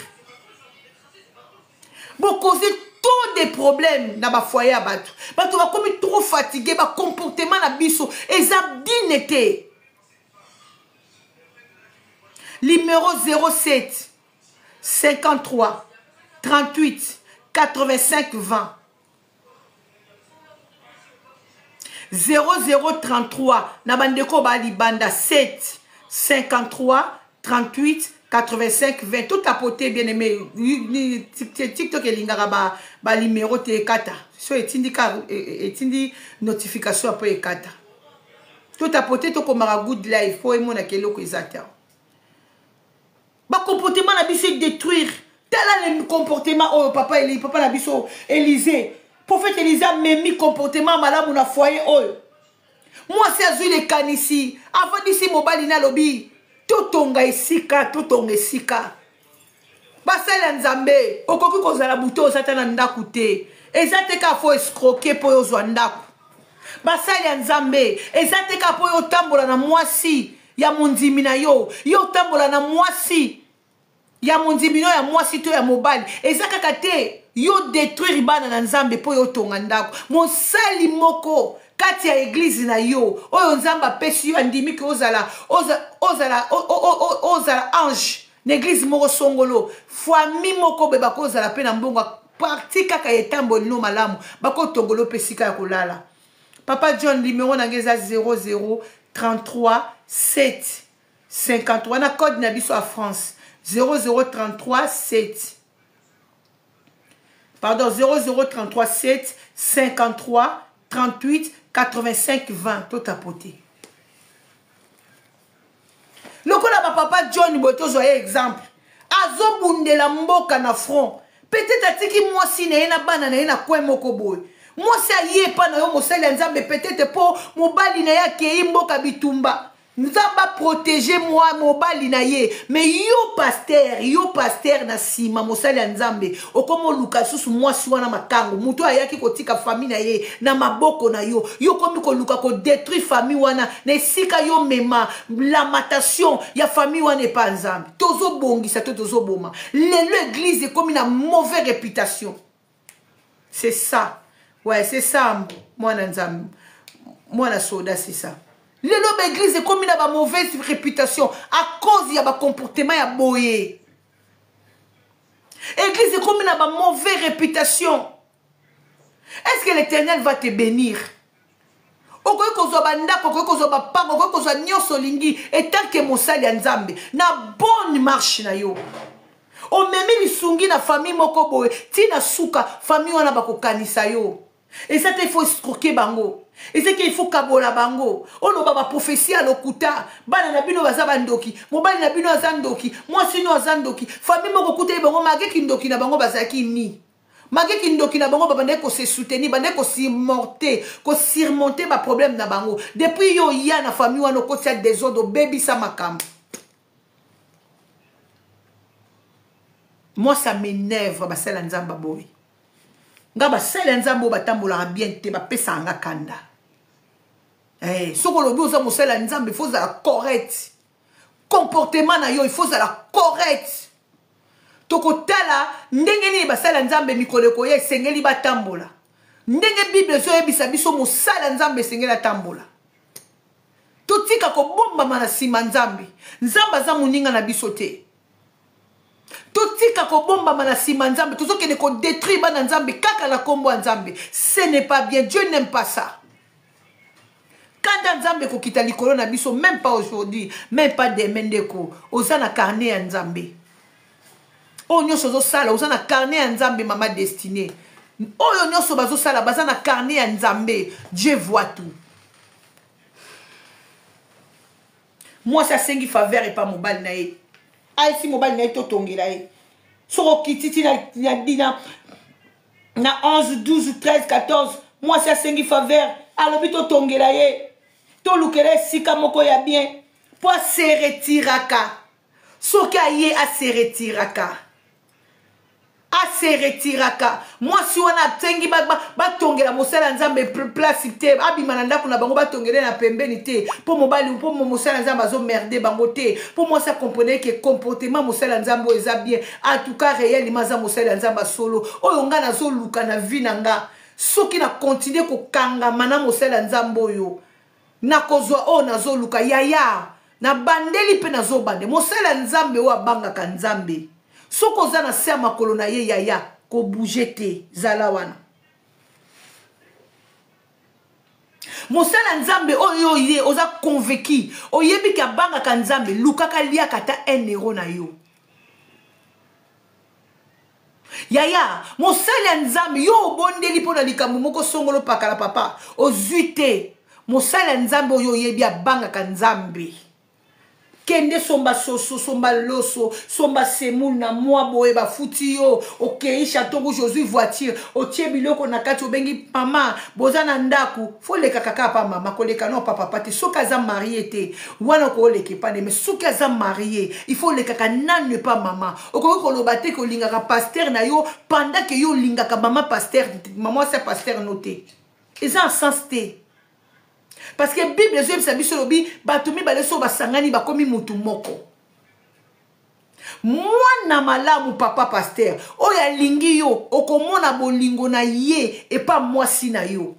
Vous causez tous des problèmes dans ma foyer à battre. Parce que vous comme trop fatigué, votre comportement na biso et ça bien été. Numéro 07 53 38 85 20 0033 Nabandeko Bali Banda 7 53 38 85 20 tout tapoté bien aimé TikTok et lingara ba numéro te kata so etindi notification après kata tout tapoté to komara good life pour emona keloko ezata. Ba comportement na biso détruire. Tel le comportement oh papa na biso Élisée. Prophète Élisée a même comportement madame na foyer oh. Moi c'est azui les kanisi. Avant d'ici mobile na lobby. Totonga esika. Basala nzambe. Okoki kozala buto osatana ndaku te. Ezate ka fo escroquer po yo zwa ndaku. Basala nzambe. Ezate ka po yo tambola na mwasi. Ya mondimi na yo tambola na mwasi ya mondimi ya mwasi to ya mobile ezaka kate yo détruire bana na nzambe po yo tonga ndako mosali moko kati ya église na yo oyo nzambe apesi yo andimi ke ozala ange na église moko songolo famille moko be bakozala pe na mbongo parti kaka etamboli no malamu bakotongolo pe sika ya kolala. Papa John numéro na ngeza 00 33 7 53 na code na biso à France 0033 7 pardon 0033 7 53 38 85-20 to tapoter. Lokola ba papa John Boto zoye exemple. Azo bundela mboka na front. Peut-être atiki moi si na ena bana na ena kwe moko boy. Moi ça yé pa na yo mosali nzambe peut-être po mobali na ya ke mboka bitumba. Nzamba protéger moi mobali na ye. Mais yo pasteur na sima mosali nzambe. Okomo luka susu moi si wana makango. Muto ayaki kotika famille na ye na maboko na yo. Yo komi ko luka ko détruire famille wana na sika yo mema lamentation ya famille wana pa nzambe. Tozo bongisa tozo boma. L'église est comme une mauvaise réputation. C'est ça. Ouais, c'est ça moi nzambe. Moi la soda c'est ça. L'église est comme une mauvaise réputation à cause de ba comportement ya boye. L'église est comme une mauvaise réputation. Est-ce que l'Éternel va te bénir? Okoye kozwa bandako, okoye kozwa bapango, okoye kozwa nyonso lingi et tant que mosali ya nzambe na bonne marche na yo. Omemi lisungi na famille moko boye, tina suka famille wana bakokanisa yo. Et ça il faut escroquer bango. Et c'est qu'il faut kabola bango. On a ba prophétie à l'okuta. Bana na bino baza bandoki. Mobali na bino azandoki. Moi sino azandoki. Famille moko kuta bango mage kindoki na bango bazaki ni. Mage kindoki na bango babande ko se soutenir, bande ko surmonter ba problème na bango. Depuis yo ya na famille wana ko tia désordre baby sa makam. Moi ça m'énerve ba sala nzamba boy. Ngaba sala nzambo batambola bien te ba pesa nga kanda. Eh, soko lobi oza mosala nzambe il faut la correct. Comportement na yo il faut la correct. Toko tala ndenge ni basala nzambe mikoleko ye sengeli batambola. Ndenge Bible zo yebisa biso mosala nzambe sengeli tambola. Totika ko bomba mana sima nzambe. Nzamba za muninga na biso te. Totika ko bomba mana sima nzambe tozoke ne ko détruire bana nzambe kaka na kombo nzambe. Ce n'est pas bien, Dieu n'aime pas ça. Quand nzambe ko kita likolo na biso même pas aujourd'hui, même pas demain ndeko, ozana carnet nzambe. O nyoso zo sala ozana carnet nzambe mama destinée. O nyoso bazo sala bazana carnet nzambe, Dieu voit tout. Moi ça sengi faveur et pas mobile na ye. Ay si mobile na to tongela ye. Soro kititi na dina na 11 12 13 14 moi ça sengi faveur alobi to tongela ye. To lukele sika moko ya bien. Po se retiraka. Soka ye a se retiraka. A se retiraka. Moi si wana tengi ba tongela mosala nzambe place te abimana ndako na bango ba tongela na pembeni te. Po mobali po mosala nzambe azo merder bango te. Pour moi ça comprenait que comportement mosala nzambe eza bien. En tout cas réellement za mosala nzambe solo. Oyo nga na zo luka na vie nanga. Soki na continuer ko kanga mana mosala nzambe oyo. Na kozwa o nazo luka yaya na bandeli pe nazo bande mosala nzambe wa banga ka nzambe soko za na se makolo na ye yaya ko bouger te zala wana mosala nzambe oyo ye oza convaincu oyebi ka banga ka nzambe luka ka lia kata 1 euro na yo yaya mosala nzambe yo bondeli pona likambo moko songolo pakala papa ozuite mosala nzambe oyo yebi abanga ka nzambe kende somba soso somba loso somba semul na mwa boye ba futi yo okei chateau Josué voiture otie biloko na kati obengi mama boza na ndaku fo leka kaka pa mama koleka no papa pati soka za marié te wana ko leke pa mais soka za marié il faut leka ka nane pas maman okoko koloba te ko lingaka pasteur na yo pendant que yo lingaka mama pasteur maman c'est pasteur noté eza en sens te. Parce que la Bible dit que batumi baleso basangani bakomi mutu moko. Mwana malamu papa pasteur. Oya lingi yo okomona bolingo na ye et pas mwasi na yo.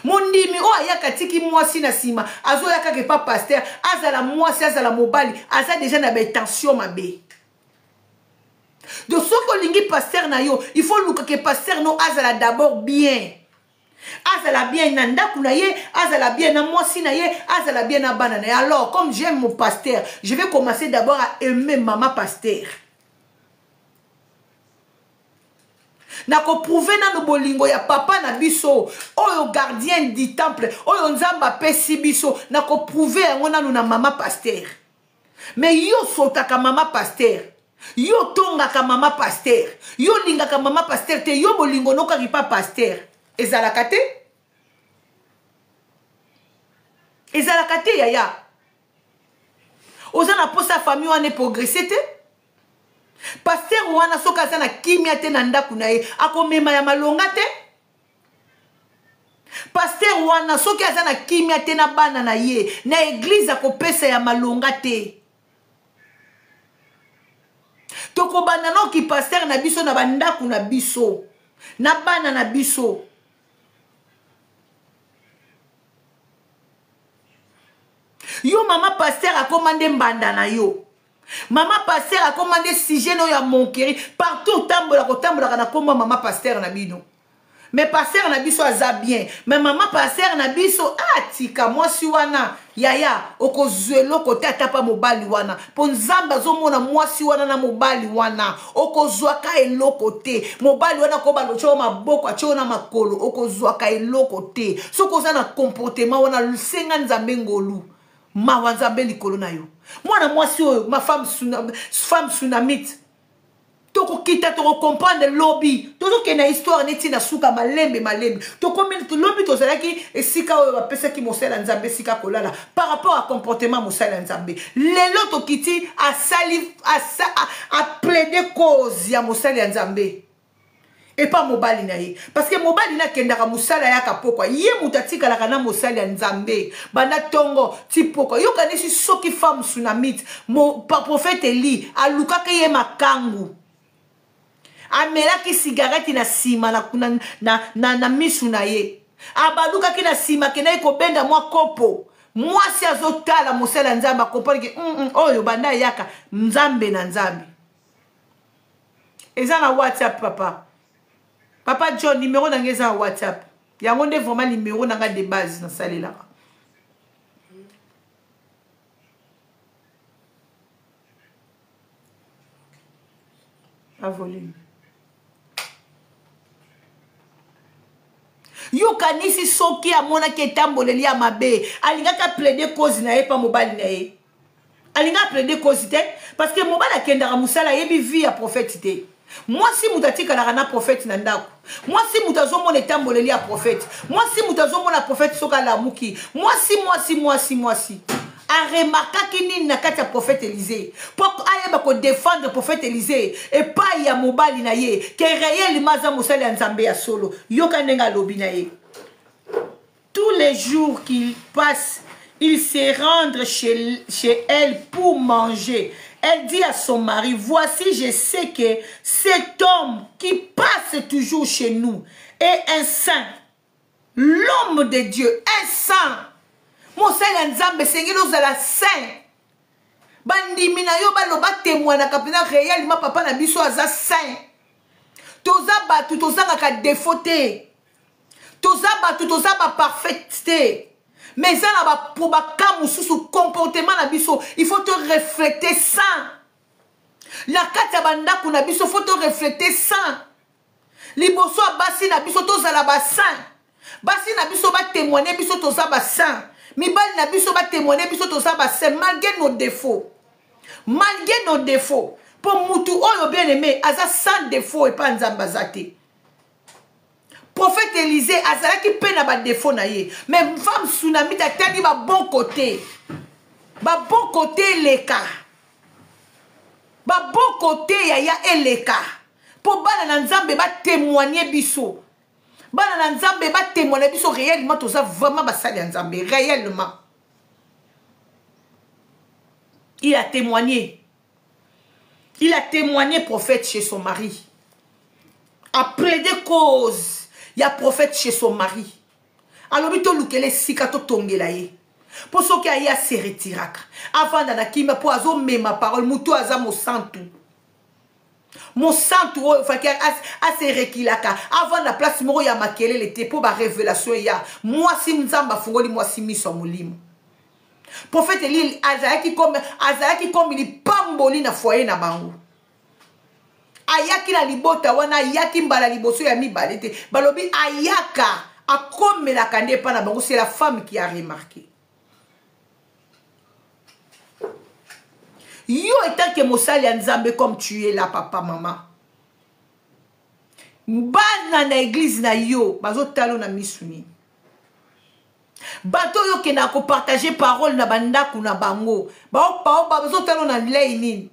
Mondimi o ayaka tiki mwasi na sima azo yaka ke pas pasteur azala mwasi azala mobali aza déjà na tension mabe. De ce que lingi pasteur na yo, il faut que pasteur no azala d'abord bien. Azala bien na ndaku na ye, azala bien na mwasi na ye, azala bien na bana na ye. Alors, comme j'aime mon pasteur, je vais commencer d'abord à aimer maman pasteur. na ko prouver na no bolingo ya papa na biso oyo gardien du temple oyo nzamba pesi biso na ko prouver yango nanu na mama pasteur. Mais yo sotaka mama pasteur, yo tongaka mama pasteur, yo lingaka mama pasteur te, yo bolingo nokaki pa pasteur. Ezalaka te? Ezalaka te yaya. Oza na posa famille wane progresser te? Pasteur wana soka aza na kimia te na ndaku na ye, akomema ya malonga te? Pasteur wana soki aza na kimia te na bana na ye, na église akopesa ya malonga te. Toko bana no ki pasteur na biso na bandaku na biso, na bana na biso. Yo mama pasteur a commandé mbanda na yo. Mama pasteur a commandé sujet no ya monkeri partout tambola na komba mama pasteur na bino. Mais pasteur na biso aza bien, mais maman pasteur na biso atika mwasi wana yaya okozwelo kote atapa mobali wana. Po nzamba zomona mwasi wana na mobali wana okozwaka eloko te. Mobali wana ko balocho maboko acho na makolo okozwaka eloko te. Soko za na comportement wana lusenga nzambe ngolu. Mawa nzambe likolo na yo. Mwana mwasi oyo ma femme tsunamite. Toko kita toko comprendre lobby. Toko kena histoire neti na suka malembe. Toko meni lobby to zalaki esika oyo bapesa ki mosala nzambe sika kolala par rapport à comportement mosala nzambe. Lelo to kiti a sali a plaider cause ya mosala nzambe. Et pas mobali na ye. Parce que mobali na kendaka musala ya kapokwa. Ye mutatika la kana mosala ya nzambe. Banda tongo tipoko. Yo kanisi soki femme tsunamite. Pa prophète Eli. Alukaka ye makangu. Amelaki cigarette na sima na misu na ye. Abalukaki na sima kena iko benda mwa kopo. Mwasi azotala mosala nzambe akomponi ke oyo banda yaka nzambe na nzambe. Eza na WhatsApp papa. Papa John, numéro d'engagement WhatsApp. Il y a vraiment numéro de base dans ça là. À volume. Yo kanisi soki a mona ke tamboleli ya mabe. Alinga ka plaider cause na ye pa mobile na ye. Alinga plaider cause te parce que mobile akendaka musala yebi vie ya prophète te. Moi si mutatika la prophète nandako. Moi si mutazo mon etamboleli ya prophète. Moi si mutazo mon prophète soka la muki. Moi si. A remarqué qu'il n'a qu'à prophète Élisée. Pour ayeba ko défendre prophète Élisée et pas ya mobali na ye que réel maza musali nzambe ya solo. Yo kanenga lobi na ye. Tous les jours qu'il passe, il se rendre chez elle pour manger. Elle dit à son mari, voici, je sais que cet homme qui passe toujours chez nous est un saint. L'homme de Dieu, un saint. Mosala nzambe sengelo za la saint. Bandimi na yo baloba témoin kapina réel ma papa na biso aza saint. Toza batu toza ka défauté. Toza batu toza ba parfaité. Mais ça n'a pour bakamu sous comportement na biso, il faut te refléter ça. La kata banda kuna biso faut te refléter ça. Liboso basi na biso toza la bassin. Basi na biso ba témoigner biso toza bassin. Mibali na biso ba témoigner biso toza bassin malgré nos défauts. Malgré nos défauts. Pour mutu oyo bien aimé, aza sans défaut et pas nzamba zate. Prophète Élisée azalaki pe na ba défaut na ye. Mais femme tsunami ta tani ba bon côté. Ba bon côté leka. Ba bon côté ya eleka. Po bana na nzambe ba témoigner biso. Bana na nzambe ba témoigner biso réellement to ça vraiment ba sali nzambe réellement. Il a témoigné. Il a témoigné prophète chez son mari. Après des causes. Il y a prophète chez son mari. Alors, il y a sikato tongela ye. Pour ce qui a se retiraka. Avant d'anakima pour azo me ma parole mutu aza mo santu. Mon santu fa ki a se rekilaka. Avant la place moro ya makele le te pour ba révélation ya. Moi si nzamba fungoli moi si miso mulimo. Prophète Eli azaki comme il pamboli na foyer na bango. ayaki na libota wana ayaki mbala liboso ya mibale te balobi ayaka akomelaka nde epai na bango. C'est la femme qui a remarqué. Yo etant que mosali ya nzambe comme tu es là papa maman, bana na église na yo bazotalo na misuni bato yo kena ko partager parole na bandaku na bango bazotalo na lei nini.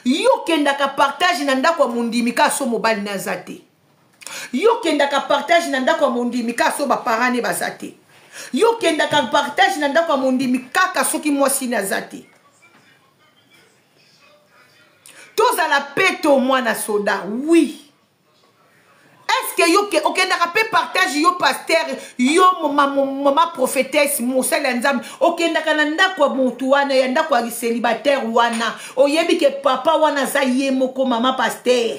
Yo kenda ka partage na ndako ya mondimi ka so mobali na zate. Yo kenda ka partage na ndako ya mondimi ka so ba parane bazate. Yo kenda ka partage na ndako ya mondimi kaka soki mwasi na zate. Tozala peto mwana soda, oui. Est-ce que yo okenda ka pe partage yo pasteur yo mama prophétesse mosala nzambe okenda ka na ndako ya mutu wana ya ndako ya célibataire wana oyebi ke papa wana za ye moko mama pasteur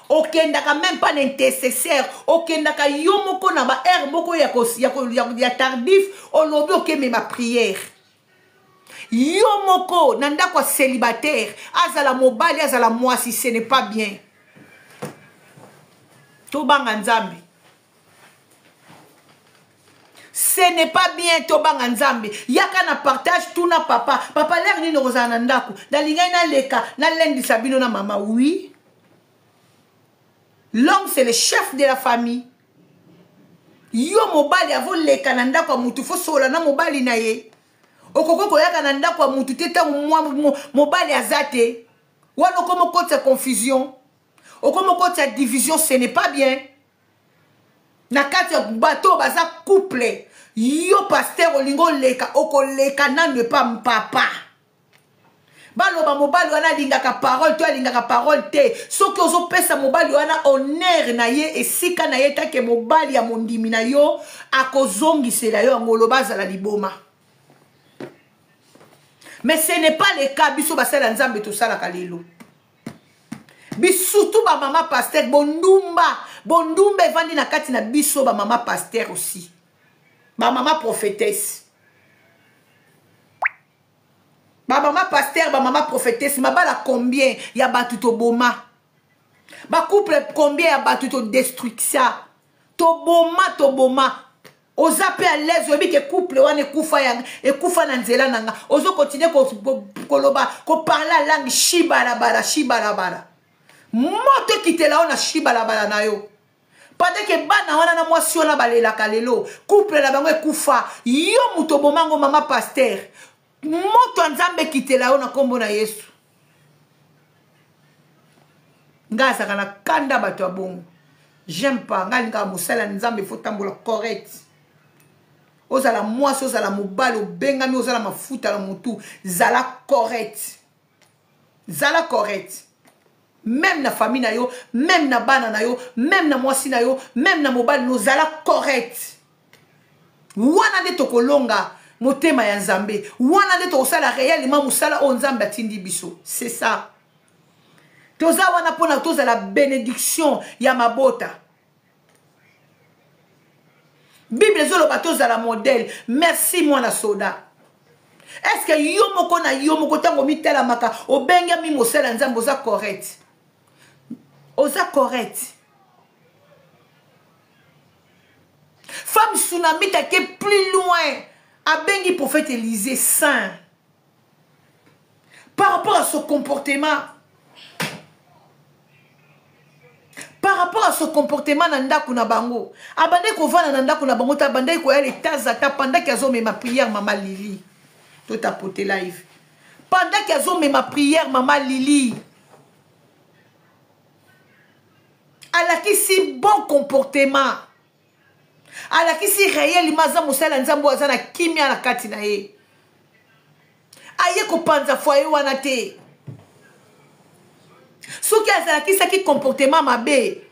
okenda ka même pas l'intercesseur okenda ka yo moko na ba heure moko ya tardif olobi okeme ma prière. Yo moko na ndako ya célibataire azala mobali azala mwasi, ce n'est pas bien. Tobanga nzambe. Ce n'est pas bien tobanga nzambe. Yaka na partage tout na papa. Papa l'air ni nozana na ndako. Na lingai na leka na lendi sabino na mama. Oui. L'homme c'est le chef de la famille. Yo mobali avo leka na ndako mutu fo sola na mobali na ye. Okoko koyaka na ndako mutu teta mobali azate. Wano komo kote confusion. Okomo kote division, ce n'est pas bien. Na kati ya bato baza couple. Yo pasteur olingo leka oko leka na ne pas papa. Baloba mobali wana lingaka parole, toi lingaka parole te. Soki ozo pesa mobali wana honneur na ye esika na ye take mobali ya mondimi na yo akozongisela yo ngoloba zala liboma. Mais ce n'est pas le cas biso basala nzambe to sala kalelo. Surtout ba mama pasteur bondumba evandi na kati na biso ba mama pasteur aussi. Ba mama prophétesse. Ba mama pasteur, ba mama prophétesse, mabala combien ya batu to boma. Ba couple combien ya batu to destruction. To boma. Oza pe à l'aise obi ke couple wane ekufa na nzela nanga. Ozo continuer koloba ko parler langue shibalabala. Moto kitela ona shibalabala na yo. Pendant que bana wana na mwasi ona balela kalelo, couple la bango ekufa, yo muto bomango mama pasteur. Moto nzambe kitela ona kombo na Yesu. Ngasa kana kanda bato ya bongo. J'aime pas ngalinga musala nzambe faut tambola correct. Ozala mwasi ozala mobali obengami ozala mafuta la mutu zala correct. Zala correct. Même na famille na yo, même na bana na yo, même na mwasi na yo, même na mobali no zala correct. Wana de tokolonga motema ya nzambe. Wana de tosala réellement musala o nzambe atindi biso. C'est ça. Toza wana pona toza la bénédiction ya mabota. Bible zolo batoza la modèle. Merci mwana soda. Est-ce que yo moko na yo moko tango mitela maka obenga mi mosela nzambe oza correct? Oza correct. Femme tsunami take plus loin. Abengi prophète Élisée saint. Par rapport à son comportement. Par rapport à son comportement nanda kuna bango. Abande ko vana nanda kuna bango ta bande ko elle tazata pendant qu'elles ont ma prière maman Lily. Tout a poté live. Pendant qu'elles ont ma prière maman Lily. Elle a qui si bon comportement. Elle a qui si réel maza musala nzambo azana kimia na kati na ye. Aye ko panza foyer wana te. Soki azala ki sa ki comportement mabe.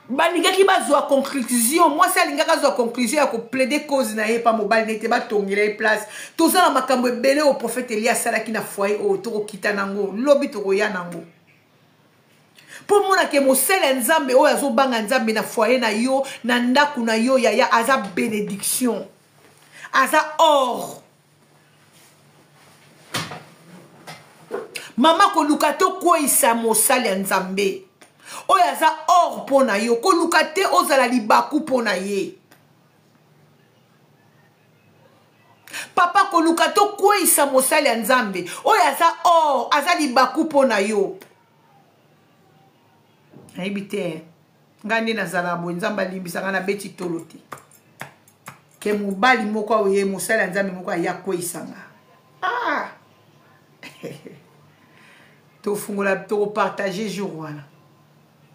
Balinga ki bazwa conclusion. Moi ça linga bazwa conclusion ya ko plaider cause na ye pa mobile nete ba tongela place. Tout ça na makambo ebele au prophète Elia sala ki na foyer o to kita nango. Lobi to ya nango. Pour moi que mosele nzambe o yazo banga nzambe na foyer na yo na ndaku na yo ya aza bénédiction. Aza or. mama koluka te okweyisa mosali ya nzambe oyo aza or mpo na yo koluka te ozala libaku mpo na ye papa koluka te okweyisa mosali ya nzambe oyo aza or aza libaku mpo na yo nayebi te ngai nde nazala boye nzambe alimbisanga na beti tolo te ke mobali moko oye mosali ya nzambe moko aya kweyisanga tofungola tokopartage jour wana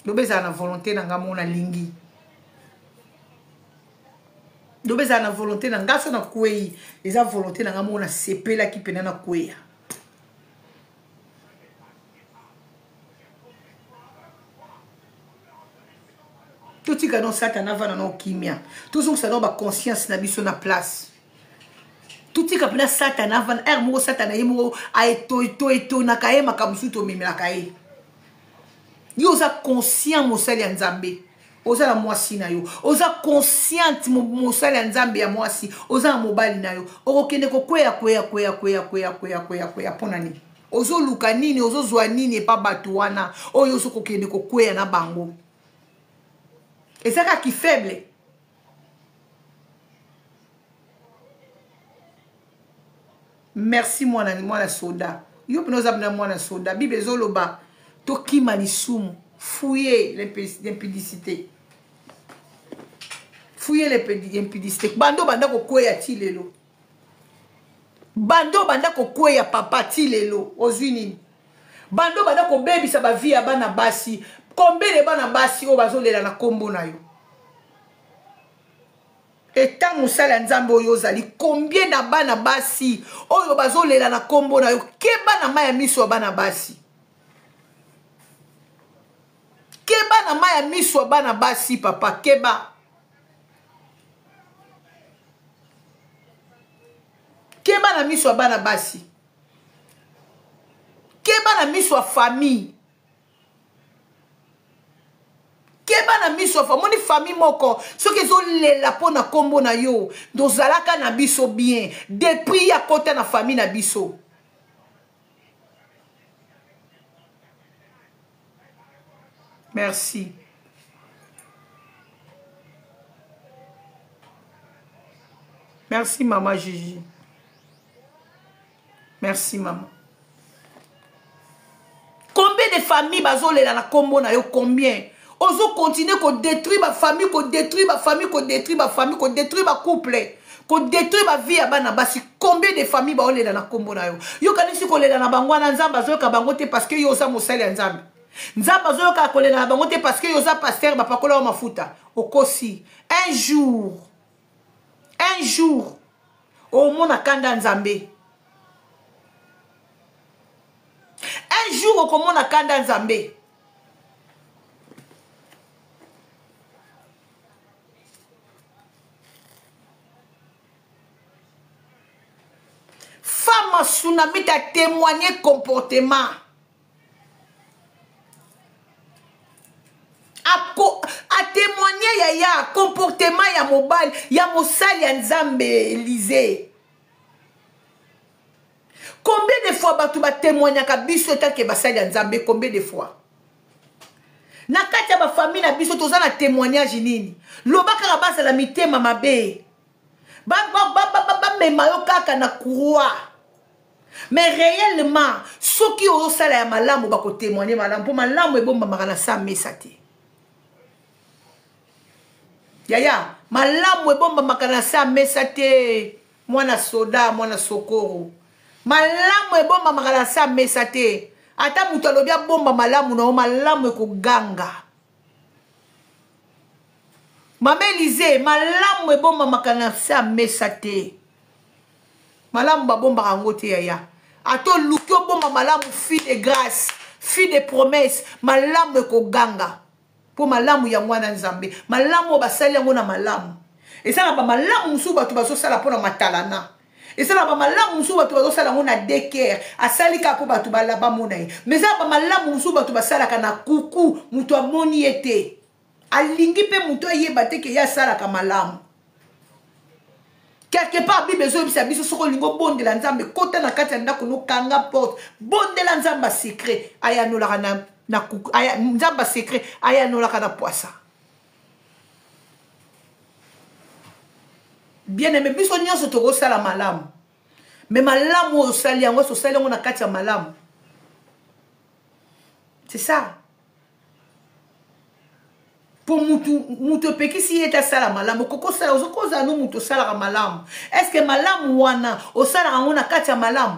lobi ezala na volonté na nga mona lingi lobi ezala na volonté na nga so na kwei eza volonté na nga mona sepelaki pena na kweya totika no satana vana no kimia tozongisa no baconscience na biso na place totika pena satana vana moko satana ye moko aetonaka ye makambo mosusu tomemelaka ye yo oza conscient mosali ya nzambe oza na mwasi na yo oza consciente mosali ya nzambe ya mwasi oza na mobali na yo okokende kokweya mpo na nini ozoluka nini ozozwa nini epa bato wana oyo ozo kokende kokweya na bango ezaka ki faible merci mwana soda yo pena oza pena mwana soda bible ezoloba tokima lisumu fouiller l'impudicité fouiller l'impudicité bando banda kokweya ti lelo bando banda kokweya papa ti lelo ozwi nini bando banda kobebisa bavi ya bana basi kombele bana basi oyo bazolela na kombo na yo eta mosali ya nzambe oyo ozali combien na bana basi oyo bazolela na kombo na yo keba na mai ya miso ya bana basi keba na mai ya miso ya bana basi papa keba keba na miso ya bana basi keba na miso ya famille keba na miso ya famille moni famille moko soki ezolela mpo na kombo na yo tozalaka na biso bien depuis ya kota na famille na biso merci merci maman Gigi merci maman combien de familles bazolela na kombo na yo combien ozo continuer ko détruire ba famille ko détruire ba famille ko détruire ba famille ko détruire ba couple ko détruire ba vie ya bana basi combien de familles baolela na kombo na yo yo kanisi ko lela na bango na nzamba azoyoka bango te parce que yo oza mosali ya nzambe nzamba azoyoka kolela na bango te parce que yo oza pasteur bapakola wa mafuta okosi un jour omona kanda nzambe un jour okomona kanda nzambe femme tsunami t'a témoigné comportement a témoigné yaya comportement ya mobile ya mosali ya nzambe Élysée combien de fois bato ba témoignaka biso etake basali ya nzambe combien de fois na kati ya ba famille na biso toza na témoignage nini lobaka bazala mitema mabe mema yo kaka na croix mais réellement soki ozosala ya malamu bakotémoigner malamu mpo malamu ebombamaka na sa mesa te yaya malamu ebombamaka na sa mesa te mwana soda mwana sokoro malamu ebombamaka na sa mesa te ata moto alobi abomba malamu na yo malamu ekoganga mama Élysée malamu ebombamaka na sa mesa te malamu babombaka yango te yaya ato luki obomba malamu fille de grâce fille de promesse malamu ekoganga po malamu ya mwana nzambe malamu basali yango na malamu eza na bamalamu mosusu bato bazosala mpona matalana eza na bamalamu mosusu bato bazosala yango na deker asali kaka mpo bato bamona ye mais eza na bamalamu mosusu bato basalaka na kuku moto amoni ye te alingi mpe moto ayeba te ke ye asalaka malamu quelque part Bible ezobisa biso soko lingo bondela nzambe kota na kati ya ndako no kanga porte bondela nzamba secret aya nolaka na aya nzamba secret aya nolaka na poisa. Bien aimé biso nyonso tokosala malamu mais malamu osali yango osali yango na kati ya malamu. C'est ça. Pour mutu pekisi yeta sala malamu koko sala ozokoza no mutu sala malamu. Est-ce que malamu wana osala ngo na kati ya malamu?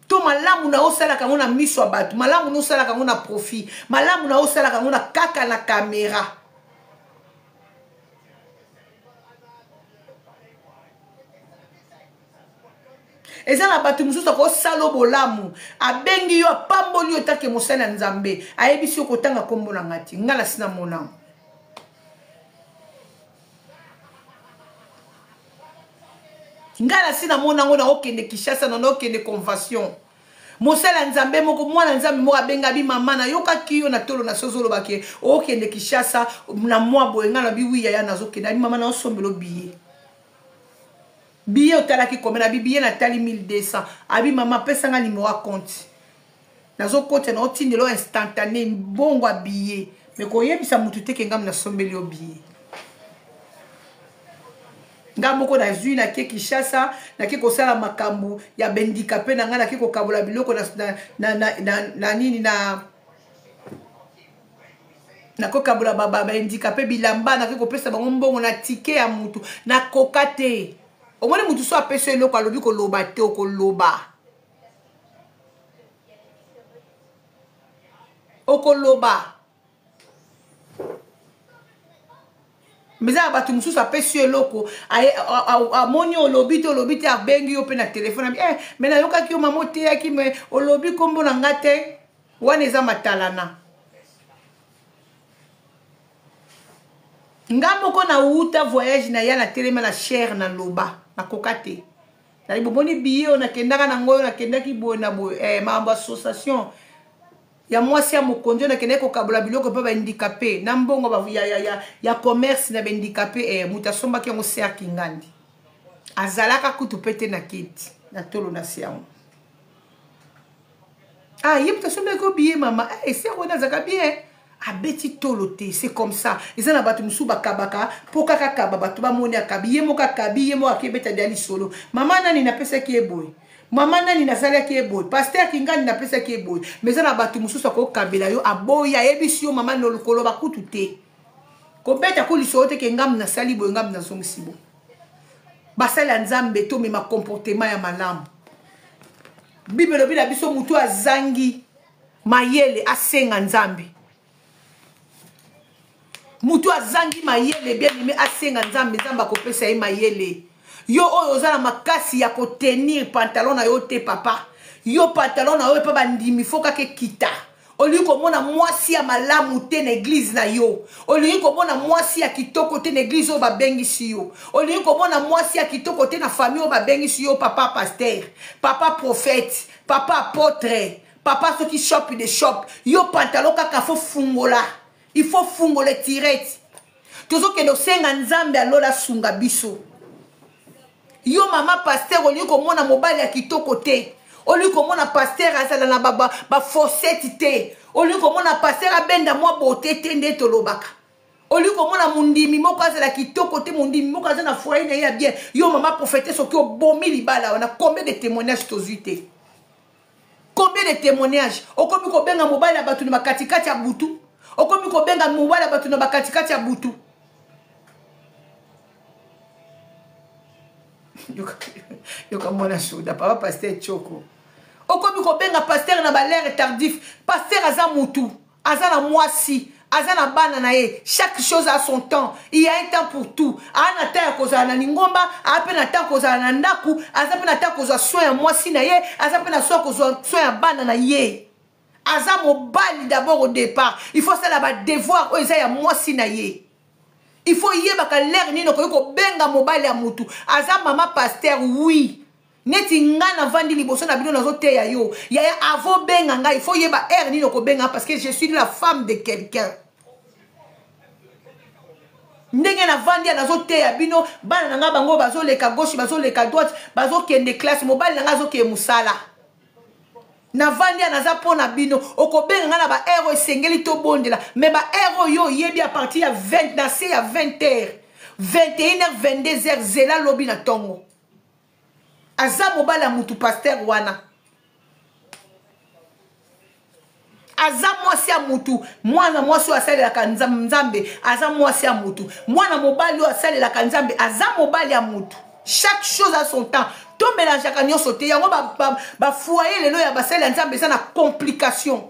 To malamu na osala kango na miso ya bato, malamu na osala kango na profit, malamu na osala kango na kaka na caméra. Eza na batu mususu ko salo bolamu abengi yo apamboli yo take mosala nzambe ayebisi yo kotanga kombo na ngati ngala sina monango. Ngala sina monango na okende Kishasa na okende convention mosala nzambe moko mwana nzambe mo abenga bi mama na yoka kiyo na tolo na sozolo bake okende Kishasa na mwa boye ngala bi wiya ya nazokenda bi mama na osombelo biye. Billet otalaki comme na billet na tali 1200 abi mama pesa nga numéro compte nazo compte na otindelo instantané bongo billet mais ko yebisa mutu te ke ngam na sombeli o billet ngam ko na zui na ke Kishasa na ke ko sala makambu ya bendikape na nga na ke ko kabola biloko na nini na ko kabola baba bendikape bilamba na ke ko pesa bango mbongo na ticket ya mutu na kokate. Au moins, les gens qui sont là, ils sont là, ils sont là. Mais ça va tout ça pèse loko a moni au lobby a bengi open na téléphone eh mais na yoka ki o maman te ki me au lobby kombo na ngate wana za matalana ngambo ko na uta voyage na ya na telema na cher na loba na kokate na ibomoni biyo na kendaka na ngoyo na kendaki bo na bo mambo association ya mwasi ya mokonjo na kende ko kabola biloko pa ba handicapé na mbongo ba ya commerce na ba handicapé mutasomba ki ngo serki ngandi azalaka kutu pete na kiti na tolo na siamo ah yep tasomba ko biye mama c'est quoi zaka bien abeti tolote c'est comme ça ils en abatu musu bakabaka poka kaka batu ba moni akabiye moka kabiye mo akebeta dali solo mama nani na pesa ki eboy mama nani na sala ki eboy pasteur kingani na pesa ki eboy mais en abatu musu ko kabela yo aboya ebisi yo mama no lokolo bakutu te ko beta ko lisote ke ngam na sali boy ngam na songisibo basala nzambe to me ma comportement ya malamu Bible bila biso mutu azangi mayele asenga nzambe mutu azangi mayele bien aimé asenga nzambe nzamba ko pesa ye mayele yo oyo zala makasi ya ko tenir pantalon na yo te papa yo pantalon na yo pa bandimi foka ke kita oli ko mona mwasi ya malamu te na église na yo oli ko mona mwasi ya kitoko te na église o ba bengisi yo oli ko mona mwasi ya kitoko te na famille o ba bengisi yo papa pasteur papa prophète papa apôtre papa ceux qui shop de shop yo pantalon kaka fo fungola. Il faut fungoler tirette. Toujours que nous senga nzambe alola sunga biso. Yo mama pasteur oli ko mona mobali ya kitoko te. Oli ko mona pasteur azala na baba ba fossette te. Oli ko mona pasteur abenda mwa bote te nde tolobaka. Oli ko mona mundimi moko azala kitoko te mundimi moko azala na foyer na ya bien. Yo mama prophétesse soki obomi libala wana combien de témoignages tozuite. Combien de témoignages? Okomi ko benga mobali ya batu na katikati ya butu. Okomi ko benga mobali batu na bakatikati ya butu. Yoka mona souda papa pasteur Choko. Okomi ko benga pasteur na balère tardif, pasteur aza mutu, aza na mwasi, aza na bana na ye. Chaque chose a son temps. Il y a un temps pour tout. Ana ta kozala na lingomba, ape na ta kozala na ndaku, aza pe na ta kozala soin ya mwasi na ye, aza pe na soin ya bana na ye. Aza mobali d'abord au départ. Il faut ça là-bas devoir o eza ya mwasi na ye. Il faut yeba l'air nino ko benga mobali ya mutu. Aza mama pasteur oui. Neti ngana vandi liboso na bino nazo te ya yo. Ya avo benga nga il faut yeba air nino ko benga parce que je suis la femme de quelqu'un. ndenge na vandi nazo te ya bino bana nanga bango bazo leka gauche bazo leka droite bazo kende classe mobali nanga zo ke musala na vandi naza pona bino okobenga nga na ba ero esengeli to bondela mais ba ero yo yebi à partir ya 20 na se ya 20h 21h 22h zela lobi na tongo aza mobali ya mutu pasteur wana aza mwasi ya mutu mwana mwasi oyo asalelaka nzambe aza mwasi ya mutu mwana mobali oyo asalelaka nzambe aza mobali ya mutu chaque chose a son temps to mélangeaka nyonso te yango bafoye lelo ya basali ya nzambe eza na complication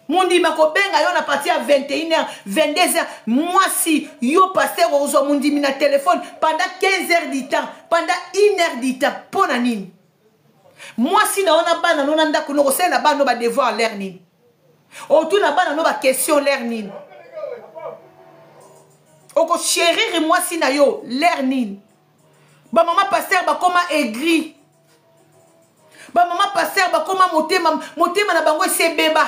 mondima kobenga yo na partir ya 21h 22h mwasi yo pasteur ozwa mondimi na telefone pendant 15h du temps pendant 1h du temps mpo na nini mwasi na wana bana no na ndako no kosala bana no ba devoir l'air nini otuna bana no ba question l'air nini oko chérir mwasi na yo l'air nini ba mama pasteur ba koma aigri ba mama pasteur ba koma motema na bango se beba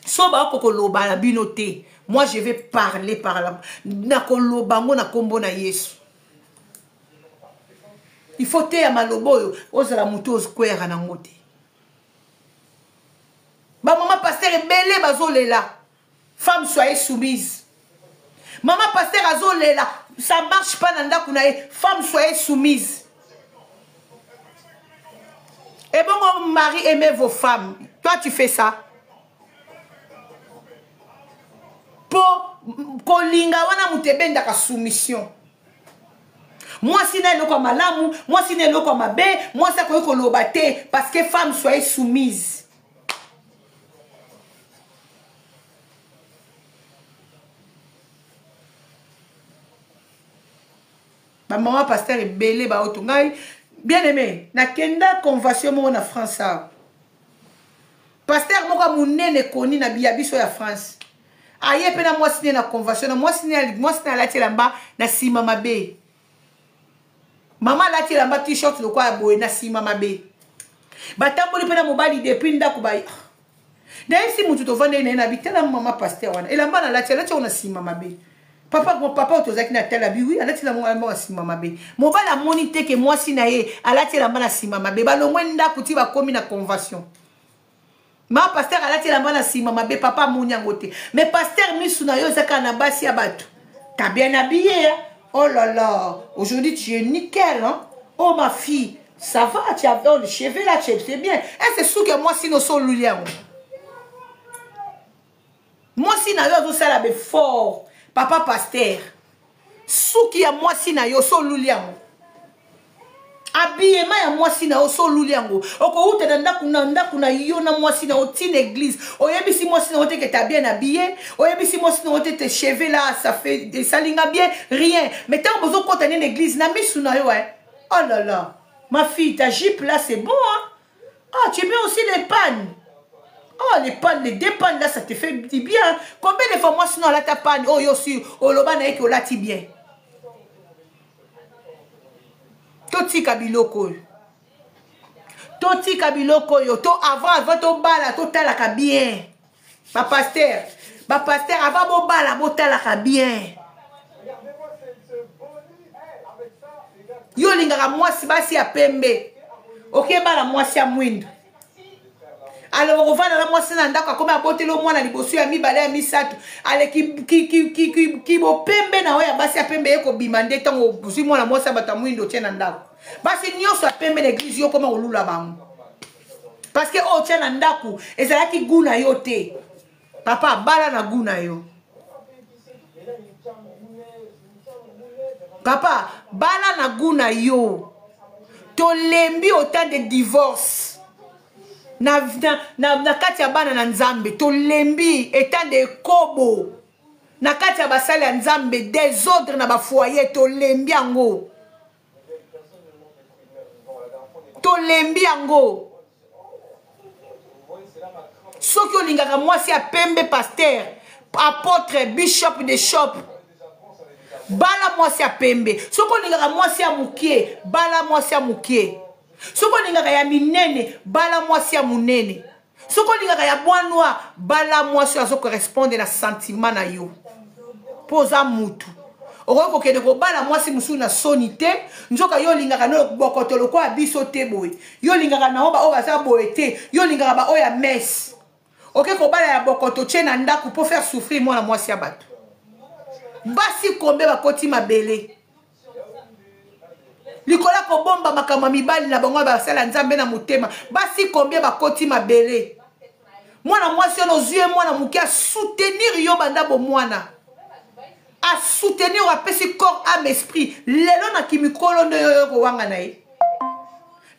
so ba ko loba na bino te moi je vais parler par là na ko loba ngo na kombo na Yesu. Il faut te ya maloboyo ozala mutu square na ngote ba mama pasteur ebele bazolela femme soyez soumise maman pasteur azolela ça marche pas na ndako na ye femme soyez soumise et bon mari aimez vos femmes toi tu fais ça pour kolinga wana mutebenda ka soumission moi si n'est le comme malamu moi si n'est le comme mabe moi ça ko loba te parce que femme soyez soumise ba maman pasteur ebele ba otungai bien aimé na kenda convention mo na France pasteur moko munene koni na biabiso ya France aye pe na moi signé na convention na moi signé la tilamba na sima mabe maman la tilamba t-shirt le quoi boye na sima mabe batamboli pe na mobali depuis ndako ba na si mutu to vande na bitela maman pasteur wana elamba na la tilamba na sima mabe papa mon papa tozaki na tela bi oui alati la mo sima mabe mobala monite ke moi si na ye alati la na sima mabe balongwe ndako ti ba komi na convention ma pasteur alati la na sima mabe papa munyango te mais pasteur misu na yo zaka na basi ya bato t'as bien habillé hein? Oh là là aujourd'hui tu es nickel hein? Oh ma fille ça va tu as le cheveux là c'est bien et c'est sûr que moi si no so lulian moi si na yo zo sala be fort papa pasteur souki ya mwasi na yo so luliango habillema ya mwasi na yo so luliango oko uta na ndaku na yo na mwasi na yo tin église oyebisi mwasi na yo te que t'as bien habillé oyebisi mwasi na yo te tes cheveux là ça fait ça linga bien rien mais tant besoin quand t'es en église na misu na yo hein oh là là ma fille ta jupe là c'est bon hein ah tu mets aussi les pannes. Oh, les pannes, les deux pannes là, ça te fait bien. Combien de fois moi sinon là ta panne, oh yo si, oh loba na eki olati bien. Toti kabiloko. Toti kabiloko yo, to avant to bala, to talaka bien. Ba pasteur avant bo bala, bo talaka bien. Yo lingaka mwasi basi ya pembe. Ok bala mwasi ya mwindo. Alors on va dans la moitié ndako comme apporter le mwana liboso ya mibale ya misato ale ki bo pembe na oya basi ya pembe eko bimande tango busi mwana mwasa bata mwindo tena ndako basi nyonso ya pembe na église yo koma olula bango parce que o tena ndako ezala ki guna yo te papa bala na guna yo papa bala na guna yo to lembi autant de divorce na kati ya bana na nzambe to lembi etant de kobo na kati ya basali ya nzambe désordre na ba foyer to lembi yango soki olingaka mwasi ya pembe pasteur apôtre bishop de shop bala mwasi ya pembe soki olingaka mwasi ya mukie bala mwasi ya mukie soko ningaka ya minene bala mwasi ya munene Ce qu'on dit ya bois noir, bala moi sur ça correspond à sentiment na yo. Posa mutu. Oko ko kede ko bala moi si musu na sonité, nzoka yo lingaka no bokotolo ko abiso te boy. Yo lingaka na oba oba za boete, yo lingaka ba oya mess. OK ko bala ya bokoto tchena ndaku pour faire souffrir moi na moi si abato. Basi kombe ba koti mabele. Likola ko bomba makama mibali na bango ba sala nzambe na mutema. Basi kombe ba koti mabele. Mwana mwasi ono zue mwana muke a soutenir yo banda bo mwana. A soutenir wa pesi corps âme esprit. Lelo na kimikolo ndo yo ko wanga na ye.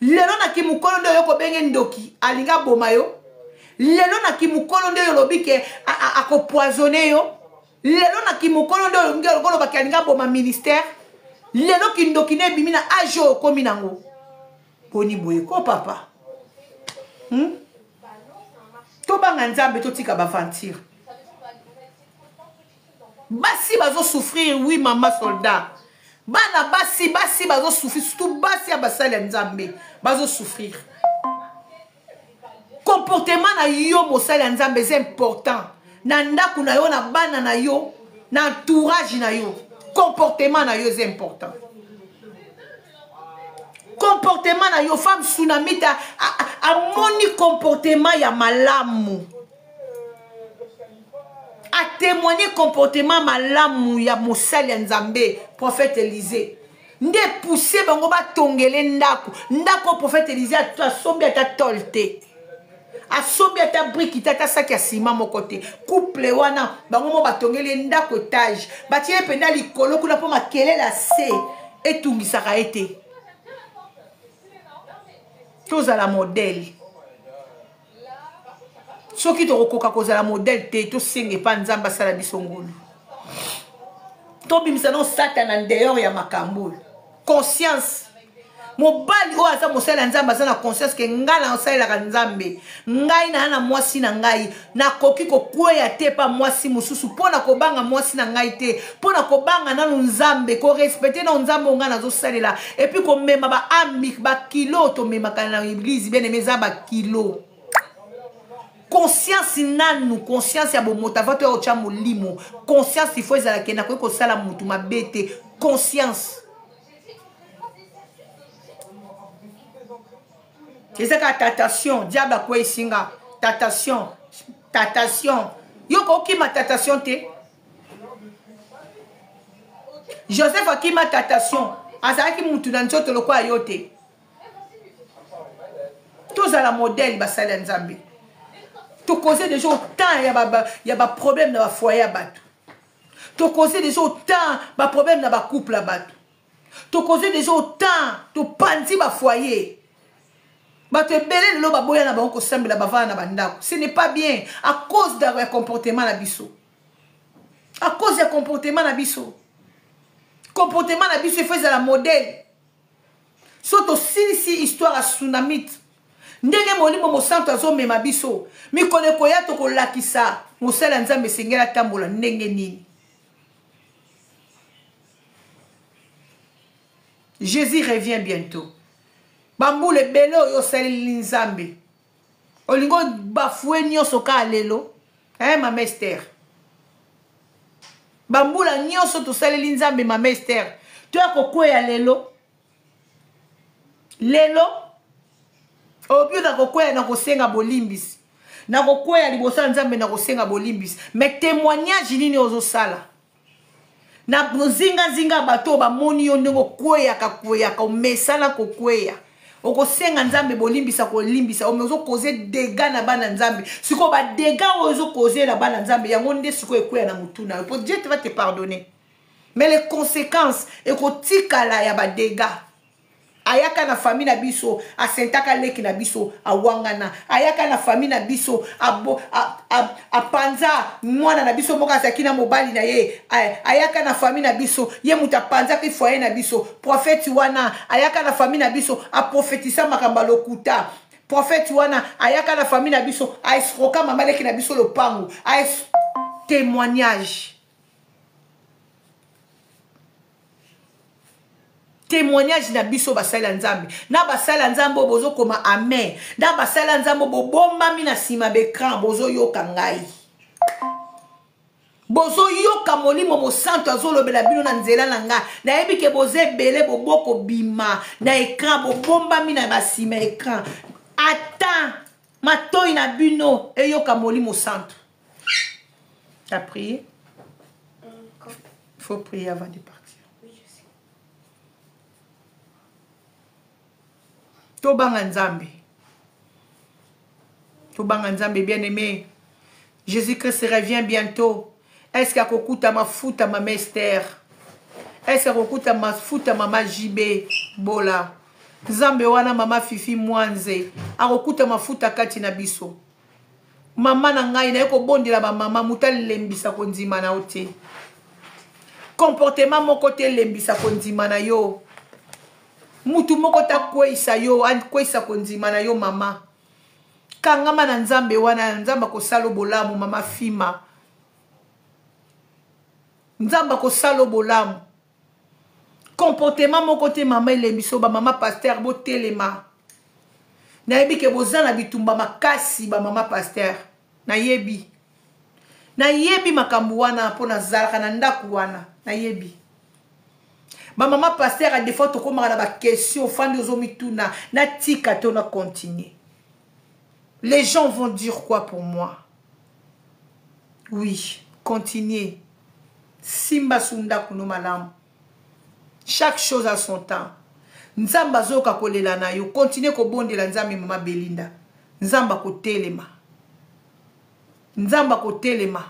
Lelo na kimikolo ndo yo ko benge ndoki alinga boma yo. Lelo na kimikolo ndo yo lobi ke ako poisonner yo. Lelo na kimikolo ndo yo ngelo ko loba ke alinga boma ministère. Lelo ki ndoki ne bimina ajo komi nango. Poni boye ko papa. Tobanga nzambe totika bavantir. Basi bazo souffrir, oui maman soldat. Bana basi bazo souffrir, surtout basi abasala nzambe bazo souffrir. Comportement na yo mosala nzambe c'est important. Na ndaku na yo na bana na yo, na entourage na yo. Comportement na yo c'est important. Comportement na yo femme tsunamita a moni comportement ya malamu. A témoigné comportement malamu ya mosali nzambe prophète Élisée. Nde poussé bango ba tongele ndako. Ndako prophète Élisée a sombi ata tolte. A sombi ata brique tata saki ya sima mo côté. Couple wana bango mo ba tongele ndako étage. Ba tie penda likolo kuna po makele la se etungisaka ete. Tous à la modèle. Ceux qui te recommandent à la modèle, tu sais pas nzamba sala bisongolo. Tobi misano satan en dehors ya makambo. Conscience. Mo bali o asa mosala nzamba sana conscience ke ngala osala la nzambe. Ngai na mwasi na ngai na koki ko kweya te pa mwasi mususu pona ko banga mwasi na ngai te pona ko banga na nzambe ko respecter na nzambe ngana zo salela et puis ko mema ba amik ba kilo to mema kana église bien meza ba kilo. Conscience nanu conscience ya bomota vato ya ocha molimo conscience il faut ezala kena ko sala mutu mabete conscience. C'est ça que tatation, diable a quoi ici tatation, tatation. Yoko qui ma tatation te? Joseph a qui ma tatation? Azara qui moutou dans le lo quoi yote? Tous à la modèle basala nzambe. Tu causes déjà autant y a ba problème dans le foyer à battre. Tu causes déjà autant ba problème dans le couple à battre. Tu causes déjà autant tu panzi ba foyer. Ce n'est pas bien à cause d'un comportement nabiso. À cause d'un comportement nabiso. Comportement nabiso, il faut la modèle. Surtout si histoire à tsunami. Ndenge molimo mo santo azome mabiso. Mi kone koya to ko lakisa. Mosala nzambe sengela tambola ndenge nini. Jésus revient bientôt. Bambu le belo yo sali nzambe. Olingo bafoué nyoso ka lelo. Ma mester. Bambu la nyoso to sali nzambe ma mester. Tu as kokwe ya lelo. Lelo. Obio na kokwe na kosenga bolimbis. Na kokwe ya libosa nzambe na kosenga bolimbis. Mais témoignage nini ozo sala. Na zinga bato ba moni yo ndeko kweya ka mesala kokweya. Oko senga nzambe bolimbisa ko limbisa omezo causer dégâts na bana nzambe siko ba dégâts ozo causer na bana nzambe yango nde siko ekoya na mutuna pour Dieu te va te pardonner mais les conséquences ekotikala ya ba dégâts ayaka na famille na biso asentaka leki na biso awangana ayaka na famille na biso apanza mwana na biso moka sakina mobali na ye ayaka na famille na biso ye muta panza ki foyer na biso prophète wana ayaka na famille na biso a prophétisa makamba lokuta prophète wana ayaka na famille na biso a esroka mama leki na biso lopango a témoignage témoignage na biso basala nzambe na basala nzambe bozo koma amen na basala nzambe bomba mina sima bekran bozo yoka ngai bozo yoka molimo mo santo azolobela bino na nzela na nga na yebi ke boze belé boboko bima na écran bomba mina basima écran attends matoi na bino e yoka molimo santo. T'as prié? Il faut prier avant de partir. Oui, je sais. Tobanga nzambe. Tobanga nzambe bien-aimé. Jésus-Christ revient bientôt. Est-ce qu'il y a kokuta mafuta ma Esther? Est-ce qu'il y a kokuta mafuta mama JB Bola? Nzambe wana mama Fifi Mwanze. Akokuta mafuta kati na biso. Mama na ngai na yeko bondela ba mama mutali lembisa konzima na ote. Comportement mon côté lembisa konzima na yo. Mutu moko ta kweisa yo, an kweisa konzima na yo mama. Kangama na nzambe wana nzamba ko salo bolamu mama Fima. Nzamba ko salo bolamu. Comportement mon côté mama lembiso ba mama pasteur bo telema. Na yebi ke bozana bitumba makasi ba mama pasteur. Na yebi. Na yebi makambu wana pona zalaka na ndaku wana. Na yebi. Ba mama pasteur a des fois tokoma na ba question fandi ozomituna na tika to na continuer. Les gens vont dire quoi pour moi? Oui, continuez. Simba sunda kuno malamu. Chaque chose a son temps. Nzamba zoka kolela na yo. Continuez ko bondela nzambe mama Belinda. Nzamba ko telema. Nzamba ko telema.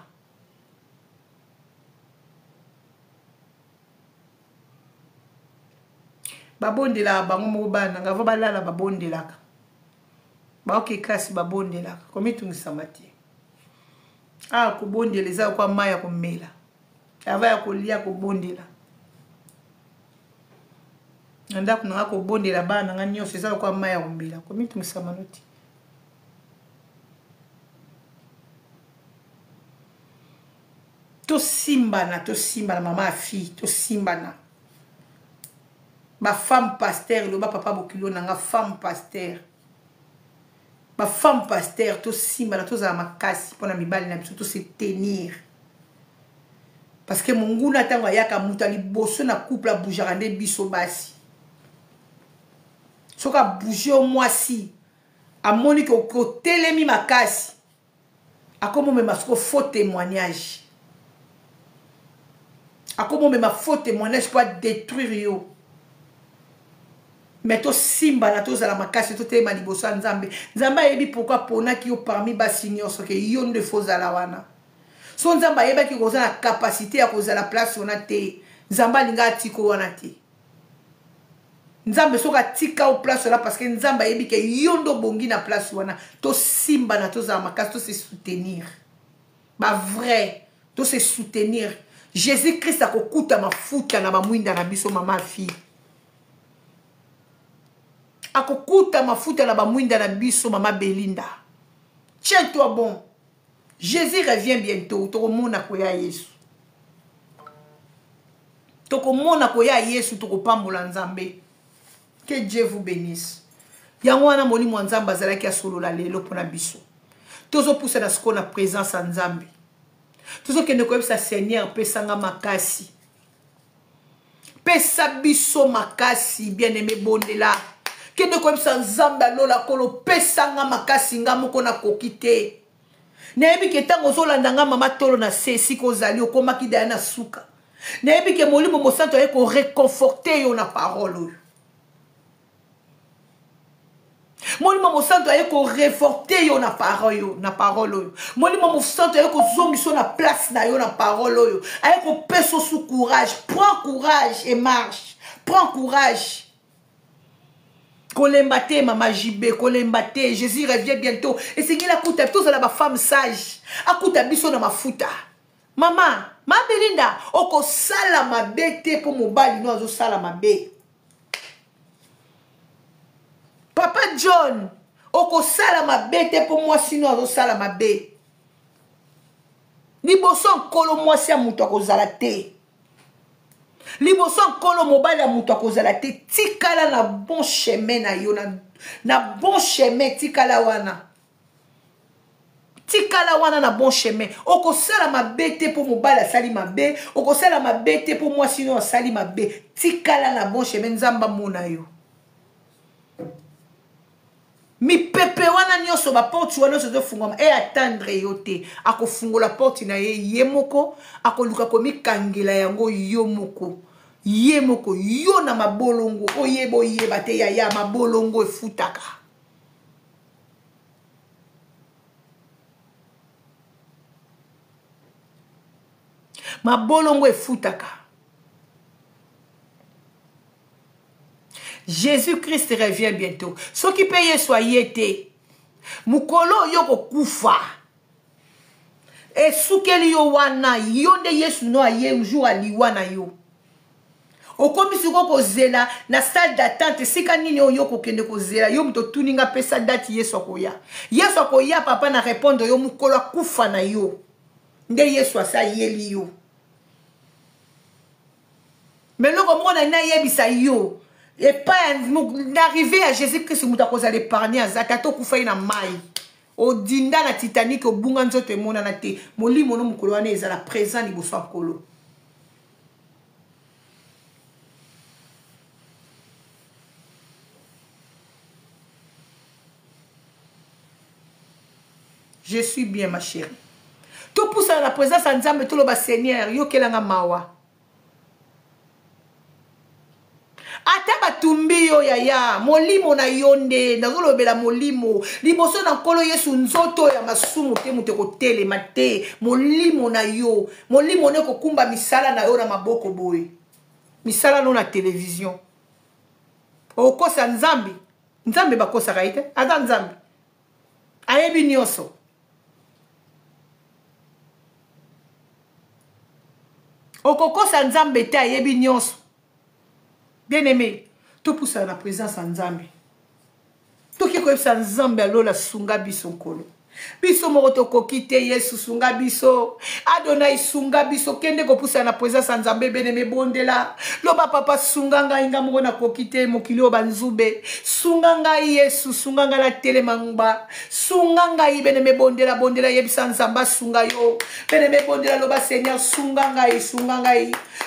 Babondela bango mo bana ngavo balala babondelaka. Ba oke kasi babondelaka. Komi tungisamati. Ah ko bondeleza kwa maya komela. Ava ya kolia ko bondela. Nanda kuna ko bondela bana nga nyose za kwa maya kombela. Komi tungisamanoti. To simba na mama fille, to simba na. Ba femme pasteur, le ba papa bokilo na nga femme pasteur. Ba femme pasteur, to simba na to za makasi pona mibali na biso to se tenir. Parce que mungu na tango yaka mutu ali boso na couple a boujara nde biso basi. Soka bouger au moisi. A moni ko telemi makasi. A komo me masko faux témoignage. A komo me ma faux témoignage pour détruire yo. Mais to simba na to zala makasi to telema liboso nzambe. Nzamba yebi pourquoi pona ki yo parmi basinyo so ke yo nde faux zala wana. So nzamba yeba ki koza na capacité ya koza la place on a te. Nzamba linga atiko wana te. Nzambe soka tika au place là parce que nzamba yebi ke yondo bongi na place wana to simba na to za makasi to se soutenir. Ba vrai, to se soutenir. Jésus Christ a kokuta mafuta na bamwinda na biso mama fille. A kokuta mafuta na bamwinda na biso mama Belinda. Tiens-toi bon. Jésus revient bientôt. Toko mona koya Yesu. Toko mona koya Yesu toko pambola nzambe. Que Dieu vous bénisse. Yangwana moni mwanzamba zalaki ya solo la lelo pona biso. Tozo pousse na sko na présence en nzambe. Tozo kende ko sa Seigneur pesanga makasi. Pesa biso makasi bien-aimé bondela. Kende ko sa nzambe lola kolo pesanga makasi nga moko na kokite. Neyebi ke tango zolanda nga mama tolo na sesi ko zali okomaki da na suka. Neyebi ke molimo mosanto ye ko réconforter yo na parole. Molimo mosanto aye ko réforter yo na parole yo. Molimo mosanto aye ko zongiso na place na yo na parole yo. Aye ko peso sous courage. Prends courage et marche. Prends courage. Kolembate mama JB, kolembate. Jésus revient bientôt. Et c'est qu'il a coûté tous à la femme sage. A coûté biso na mafuta. Maman, ma Belinda, oko sala ma bete pour mon bali no azo sala ma be. Papa John, oko sala ma bete pour moi sinon azo sala ma be. Ni boson kolo moi si amuto ko zala te. liboso nkolo mobali ya moto akozala te tikala na bon chemin na yo na bon chemin tikala wana na bon chemin okosala mabe te po mobali asali mabe okosala mabe te po mwasi no asali mabe tikala na bon chemin nzamba mona yo mipepe wana nyonso baporte wana nyonso ezofungwama attendre yo te akofungola porte na ye moko akoluka komikangela yango yo moko yo na mabolongo oyeba te ya mabolongo efutaka mabolongo efutaka. Jésus-Christ revient bientôt. Ce qui paye soit yété. Mukolo yoko kufa. Et soukeli yo wana yonde yesu no aye jour aliwana yo. Okomi suko ko zela na salle d'attente sika nini yoko kende ko zela yo mto tuninga pesa date yesu akoya. Yesu akoya papa na répondre yo mukolo kufa na yo. Nde yesu asa yeli yo. Mais le comment on a yebisa yo. Et pas d'arriver à Jésus-Christ, vous avez l'épargner à Zakato Koufaï na maï. Au dinda na Titanic, au bunganzo te monanate. Moli mono mukoloane est à la présence du boussoir kolo. Je suis bien, ma chérie. Tout pour ça, la présence en Nzambe, tout le Seigneur, yo kelanga mawa. Ata batumbi yo yaya molimo na yonde nazolobela molimo liboso na nkolo yesu nzoto ya masumu te mute kotele mate molimo na yo molimo ne kokumba misala na yo na maboko boye misala no na télévision okosa nzambe bakosa kaite ata nzambe ayebi nyonso okokosa nzambe te ayebi nyonso. Bien-aimé, tout pour ça la présence en Nzambe. Tout qui est en Nzambe alors la sunga biso kolo. Biso moroto kokite Yesu sunga biso. Adonai sunga biso kende ko poussa na présence en Nzambe bien-aimé bondela. Loba papa sunga nga inga mo na kokite mokili banzube. Sunga nga Yesu sunga nga la tele mangba. Sunga nga bien-aimé bondela yebisa Nzamba sunga yo. Bien-aimé bondela loba Seigneur sunga nga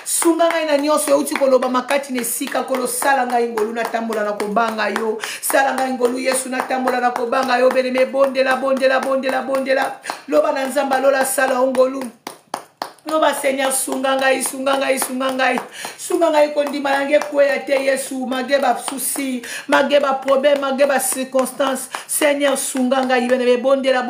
sunga ngai na nyonso euti koloba makati ne sika kolo sala ngai ngolu na tambola na kobanga yo sala ngai ngolu Yesu na tambola na kobanga yo beneme bondela loba na Nzamba lola sala ngolu loba Seigneur sunga ngai kondima yange kwea te Yesu mageba souci mageba problème mageba circonstance Seigneur sunga ngai beneme bondela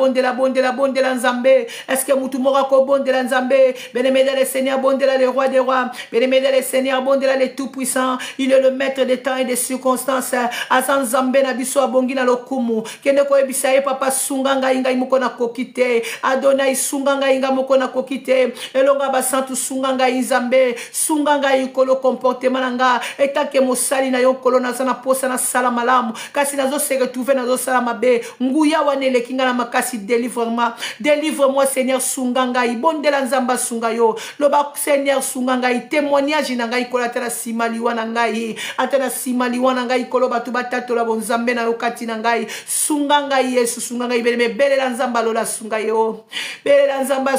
Nzambe est-ce que mutu moko ko bondela Nzambe beneme le Seigneur bondela le roi des rois beneme le Seigneur bondela le tout puissant il est le maître des temps et des circonstances asan Nzambe na biso abongi na lokumu kende ko ebisa ye papa sunga ngai moko na kokite Adonai sunga ngai moko na kokite elonga basantu sunga ngai Nzambe sunga ngai kolo comportement nanga etake mosali na yo kolo na sana posa na sala malamu kasi nazo se retrouver nazo sala mabe nguya wanele kinga na makasi délivre-moi Seigneur sunga ngai bondela Nzamba sunga yo loba Seigneur sunga ngai témoignage na ngai kola tala simaliwa na ngai atala simaliwa na ngai kolo batu batatu la bonzambe na yo kati na ngai sunga ngai Yesu sunga ngai belela Nzamba lola sunga yo belela Nzamba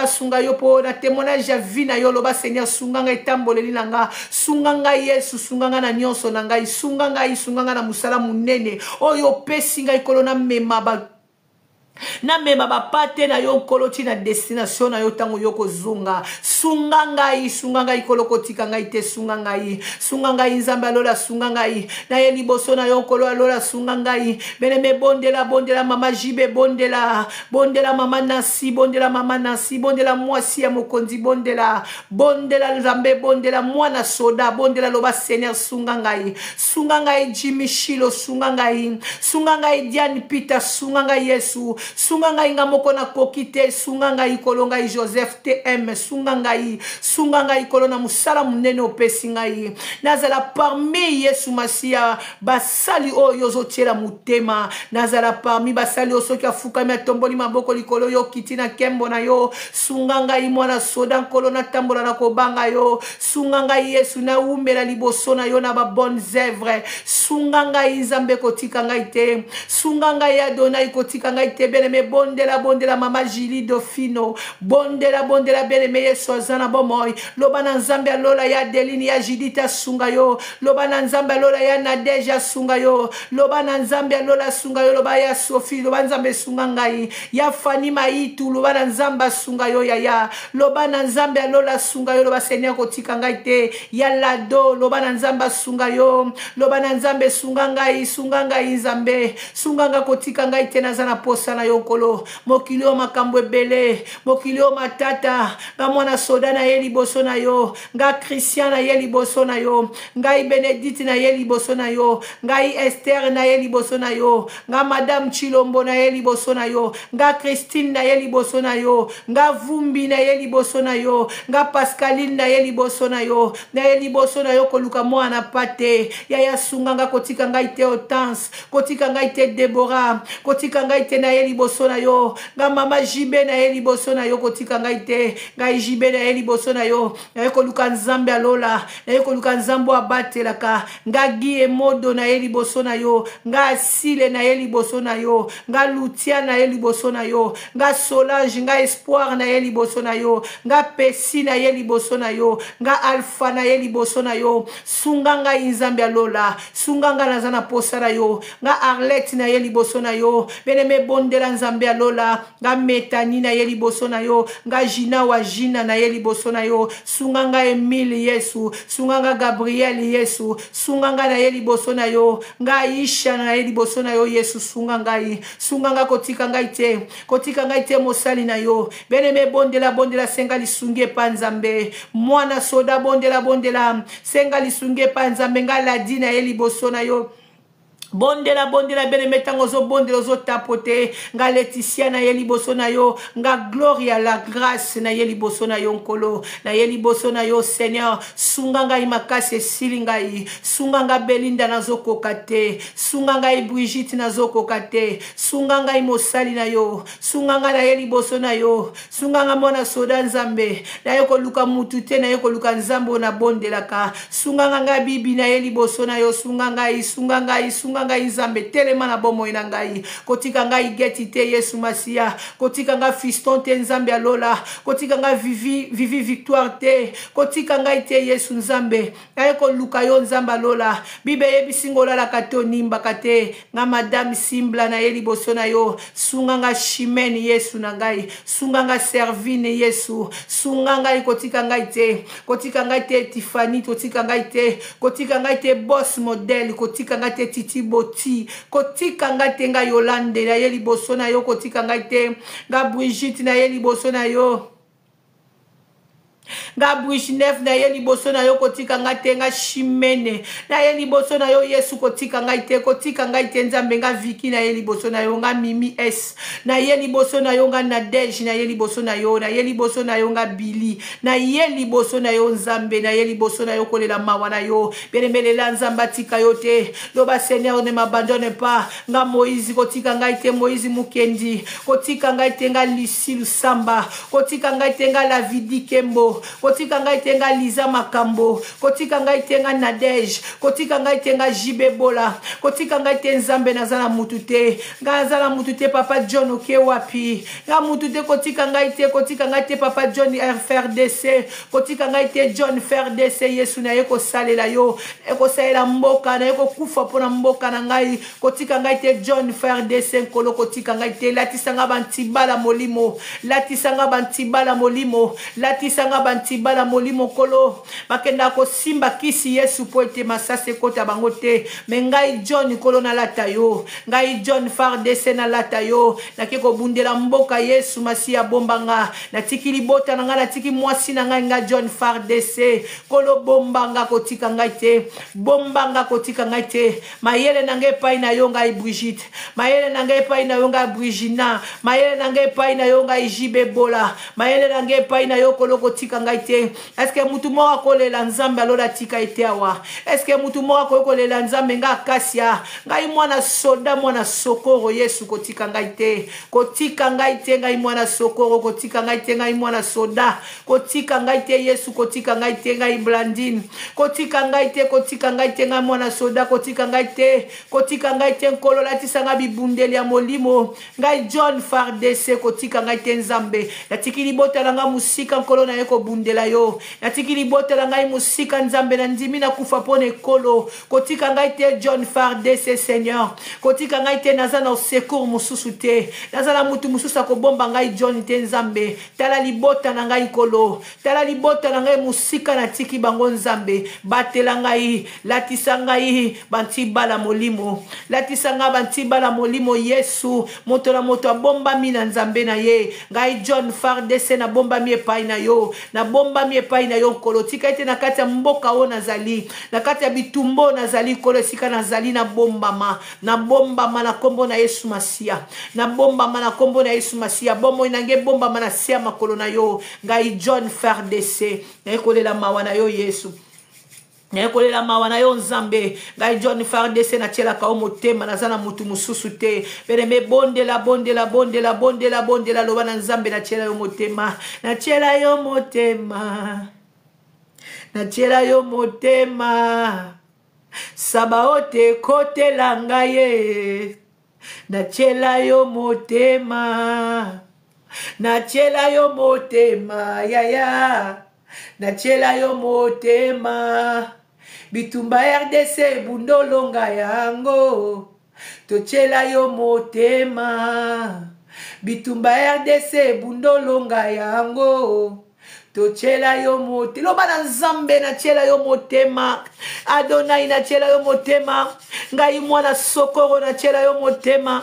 sunga yo po na témoignage ya vie na yo loba Seigneur sunga ngai tamboleli na nga sunga ngai Yesu sunga ngai na nyonso na ngai sunga ngai na musala munene oyo pesi ngai kolona mema na mema bapate na yo koloti na destination na yo tango yo kozunga sunga ngai kolokotika ngai te sunga ngai Nzambe alola sunga ngai na ye liboso na yo kolo alola sunga ngai beneme bondela mama jibe bondela mama Nancy bondela mwasi ya mokonzi bondela Nzambe bondela mwana soda bondela loba Seigneur sunga ngai Jimmy Shilo sunga ngai Diane Peter sunga ngai Yesu sunga ngai nga moko na kokite sunga ngai kolo ngai Joseph TM sunga ngai kolo na musala munene opesi ngai nazala parmi Yesu Masia basali oyo ozotiela mutema nazala parmi basali oyo soki afukami atomboli maboko likolo yo kiti na kembo na yo sunga ngai mwana soda nkolo na tambola na kobanga yo sunga ngai Yesu na umela liboso na yo na ba bonnes œuvres sunga ngai Nzambe kotika ngai te sunga ngai Adonai kotika ngai te beleme bondela mama Julie Dauphino bondela beleme Yesu azana bomoy loba na Nzambe alola ya Adeline ya Judith sunga yo loba na Nzambe alola ya Nadeja sunga yo loba na Nzambe alola sunga yo loba ya Sophie loba Nzambe sunga ngai ya Fani Maitu loba na Nzambe sunga yo ya loba na Nzambe alola sunga yo loba Seigneur kotika ngai te ya Lado loba na Nzambe sunga yo loba na Nzambe sunga ngai Nzambe sunga ngai kotika ngai te nazana posa na yo nkolo mokili o makambo ebele mokili o matata nga mwana soda na ye liboso na yo nga Christian na ye liboso na yo ngai Benedict na ye liboso na yo ngai Esther na ye liboso na yo nga Madame Chilombo na ye liboso na yo nga Christine na ye liboso na yo nga Vumbi na ye liboso na yo nga Pascaline na ye liboso na yo koluka mwana pate ya sunga nga kotika ngai te Hortense kotika ngai te Deborah kotika ngai te na ye liboso na yo nga mama Jibe na ye liboso na yo kotika ngai te ngai Jibe na ye liboso na yo na ye koluka Nzambe alola na ye koluka Nzambe abatelaka nga Guy Modo na ye liboso na yo nga Asile na ye liboso na yo nga Lutia na ye liboso na yo nga Solange nga Espoir na ye liboso na yo nga Pesi na ye liboso na yo nga Alpha na ye liboso na yo sunga ngai Nzambe alola sunga nga nazana posa na yo nga Arlette na ye liboso na yo beneme bondela Nzambe alola nga Metani na ye liboso na yo nga Jina wa Jina na ye liboso na yo sunga nga Emile Yesu sunga nga Gabriel Yesu sunga nga na ye liboso na yo nga Aisha na ye liboso na yo Yesu sunga nga kotika ngai te mosali na yo beneme bondela senga lisunge pa Nzambe mwana soda bondela senga lisunge pa Nzambe nga Ladi na ye liboso na yo bondela bene metango zo bondela zo tapote nga Leticia na ye liboso na yo nga Gloria la grâce na ye liboso na yo nkolo na ye liboso na yo Seigneur sunga ngai makase silingai sunga nga Belinda nazokoka te sunga ngai Brigitte nazokoka te sunga ngai mosali na yo sunga nga na ye liboso na yo sunga nga mwana soda Nzambe na ye koluka mutu te na ye koluka Nzambe na bondelaka sunga nga bibi na ye liboso na yo sunga ngai ngai Nzambe telema na bomoi na ngai kotika ngai geti te Yesu Masia kotika ngai fiston te Nzambe alola kotika ngai vivi victoire te kotika ngai te Yesu Nzambe aye ko luka yo Nzambe alola bibe yebisingola la kato nimba kate nga Madame Simbla na ye liboso na yo sunga nga Chimene Yesu na ngai sunga nga Servine Yesu sunga ngai kotika ngai te Tiffany kotika ngai te Boss Model kotika ngai te Titi Boti kotika ngai te nga Yolande na ye liboso na yo kotika ngai te nga Brigitte na ye liboso na yo nga Brishnef na ye liboso na yo kotika ngai te nga Chimene na ye liboso na yo Yesu kotika ngai te Nzambe nga Vicky na ye liboso na yo nga Mimi S na ye liboso na yo nga Nadej na ye liboso na yo nga Billy na ye liboso na yo Nzambe na ye liboso na yo kolela mawa na yo beremelela Nzamba tika yo te loba Seigneur ne m'abandonne pas nga Moïse kotika ngai te Moïse Mukendi kotika ngai te nga Lucie Lusamba kotika ngai te nga Lavidi Kembo kotika ngai te nga Liza Makambo kotika ngai te nga Nadej kotika ngai te nga Jibe Bola kotika ngai te Nzambe nazala mutu te nga nazala mutu te Papa John oke wapi nga mutu te kotika ngai te Papa John FRDC kotika ngai te John FRDC Yesu na ye kosalela yo ekosalela mboka na ye kokufa pona mboka na ngai kotika ngai te John FRDC nkolo kotika ngai te latisanga bantibala molimo latisanga bantibala bantibala molimo kolo bakenda ko simba kisi Yesu po ete masase kota bango te me ngai John kolo na lata yo ngai John FARDC na lata yo nake ko bundela mboka Yesu masiya bombanga natiki libota na nga natiki mwasi na ngai John FARDC kolo bombanga kotika ngai te bombanga kotika ngai te mayele na ngai pai na yo ngai Brigitte mayele na ngai pai na yo ngai Brigina mayele na ngai pai na yo ngai Jibe Bola mayele na ngai pai na yo kolo kotika ngai te eske mutu moko kolela nzambe alola tika ete awa eske mutu moko kolela nzambe nga Kasia ngai mwana soda mwana sokoro Yesu kotika ngai te ngai mwana sokoro kotika ngai te ngai mwana soda kotika ngai te Yesu kotika ngai te ngai Blandine kotika ngai te ngai mwana soda kotika ngai te nkolo latisa nga bibundeli ya molimo ngai John FARDC kotika ngai te nzambe natiki libota na nga musika nkolo na ye kobundela yo natiki libota na ngai musika nzambe na ndimi na kufa pone kolo kotika ngai te John FARDC Seigneur kotika ngai te naza na secours mususu te naza na mutu mususu akobomba ngai John te nzambe tala libota na ngai kolo tala libota na ngai musika na tiki bango nzambe batela ngai latisa ngai bantibala molimo latisa nga bantibala molimo Yesu moto na moto abombami na nzambe na ye ngai John FARDC na bombami epai na yo na bombami epai na yo kolo tika ete na kati ya mboka o nazali na kati ya bitumbo nazali kolo esika nazali na bombama na kombo na Yesu Masia na bombama na kombo na Yesu Masia bomo inange bombama na sia makolo na yo ngai John FARDC na ekolela mawa na yo Yesu Nekolela mawana yo nzambe ngai John FARDC na chela ka motema nazana mutu mususu te pere me bondela loba na nzambe na chela yo motema na chela yo motema Sabaote kote langaye na chela yo motema yaya na chela yo motema bitumba RDC bundolonga yango tochela yo motema bitumba RDC bundolonga yango tochela yo motema loba na nzambe na chela yo motema Adonai na chela yo motema ngai mwana sokoro na chela yo motema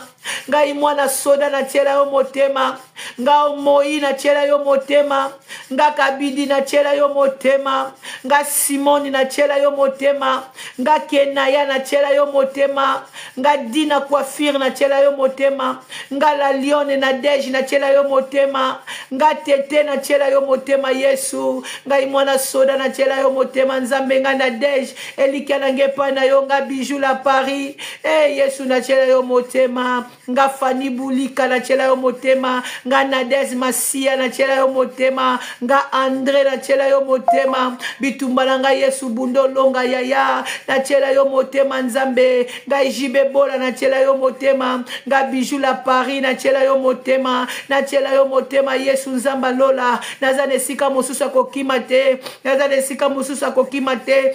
ngai mwana soda na chela yo motema nga moi na chela yo motema nga kabidi na chela yo motema nga Simoni na chela yo motema nga Kenaya na chela yo motema nga Dina Coiffure na chela yo motema nga La Lione na Deji na chela yo motema nga Tete na chela yo motema Yesu ngai mwana soda na chela yo motema nzambe nga na Deji elika na ngepa na yo nga Bijou la Paris Yesu na chela yo motema nga Fani Bulika na chela yo motema nga Nadez Masia na chela yo motema nga Andre na chela yo motema bitumba na nga Yesu bundolonga yaya na chela yo motema nzambe nga Jibe Bola na chela yo motema nga Bijou la Paris na chela yo motema Yesu nzamba lola nazane sika mosusa kokima te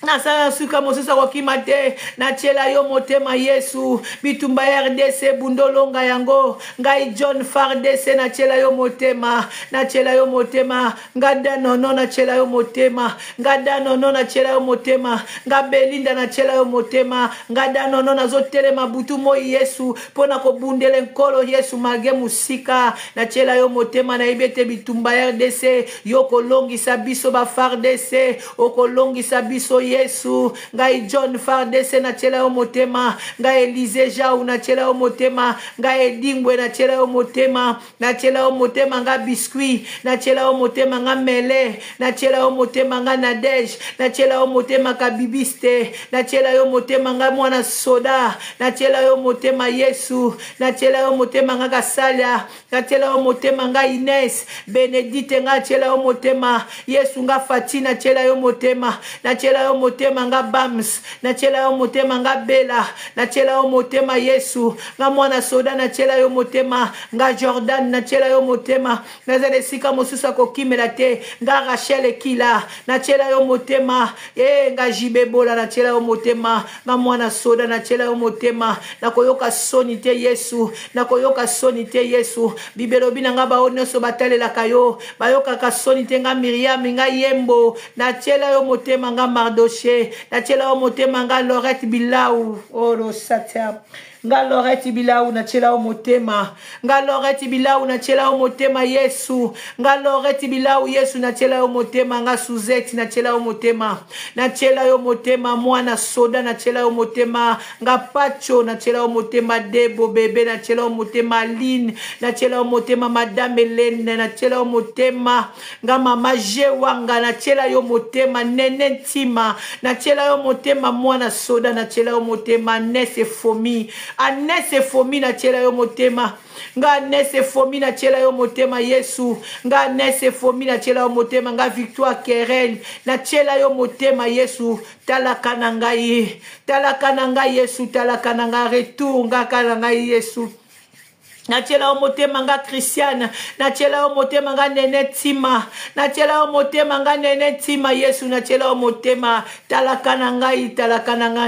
Nasana suka mosusa wakima te na chela yo motema Yesu bitumba RDC bundolonga yango ngai John FARDC na chela yo motema ngada nono na chela yo motema nga Belinda na chela yo motema ngada nono na zotelema butu moi Yesu pona ko bundele nkolo Yesu mage musika na chela yo motema na ibete bitumba RDC yo kolongisa biso ba FARDC okolongisa biso Yesu ngai John FARDC na chela yo motema ngai Elize Jau na chela yo motema ngai Edingwe na chela yo motema nga Biscuit na chela yo motema nga Mele na chela yo motema nga Nadej na chela yo motema ka Bibiste na chela yo motema nga mwana soda na chela yo motema Yesu na chela yo motema nga Kasalia na chela yo motema nga Ines Benedite nga chela yo motema Yesu nga Fatina chela yo motema na chela yo yo motema nga Bams, natiela yo motema nga Bela, natiela yo motema Yesu, nga mwana soda natiela yo motema, nga Jordan natiela yo motema, nazale sika mosusu akokimela te, nga Rachel Kila, natiela yo motema, nga Jibebola natiela yo motema, nga mwana soda natiela yo motema, nakoyoka soni te Yesu, nakoyoka soni te Yesu, bibelobi na nga bao nyonso batalelaka yo, bayokaka soni te nga Miriam, nga Yembo, natiela yo motema nga Mardoché, natiela yo motema nga Lorette Bilau, oro satia. Nga Lorette Bilau na chela o motema, nga Lorette Bilau na chela o motema Yesu, nga Lorette Bilau Yesu na chela o motema, nga Suzette na chela o motema, na chela yo motema mwana soda na chela o motema, nga Pacho na chela o motema, Debo bebe na chela o motema, Lynn na chela o motema, Madame Hélène na chela o motema, nga Mama Jewanga na chela yo motema, Nene Ntima na chela yo motema mwana soda na chela o motema, Nese Fomi Anese Fomi na chela yo motema, nga Anese Fomi na chela yo motema Yesu, nga Anese Fomi na chela yo motema, nga Victoire Kerel na chela yo motema Yesu, talaka na ngai Yesu, talaka na ngai retour nga kala ngai Yesu. Na chela o motema nga Christiane, na chela o motema nga Nene Tima, na chela o motema nga Nene Tima Yesu, na chela o motema talaka na ngai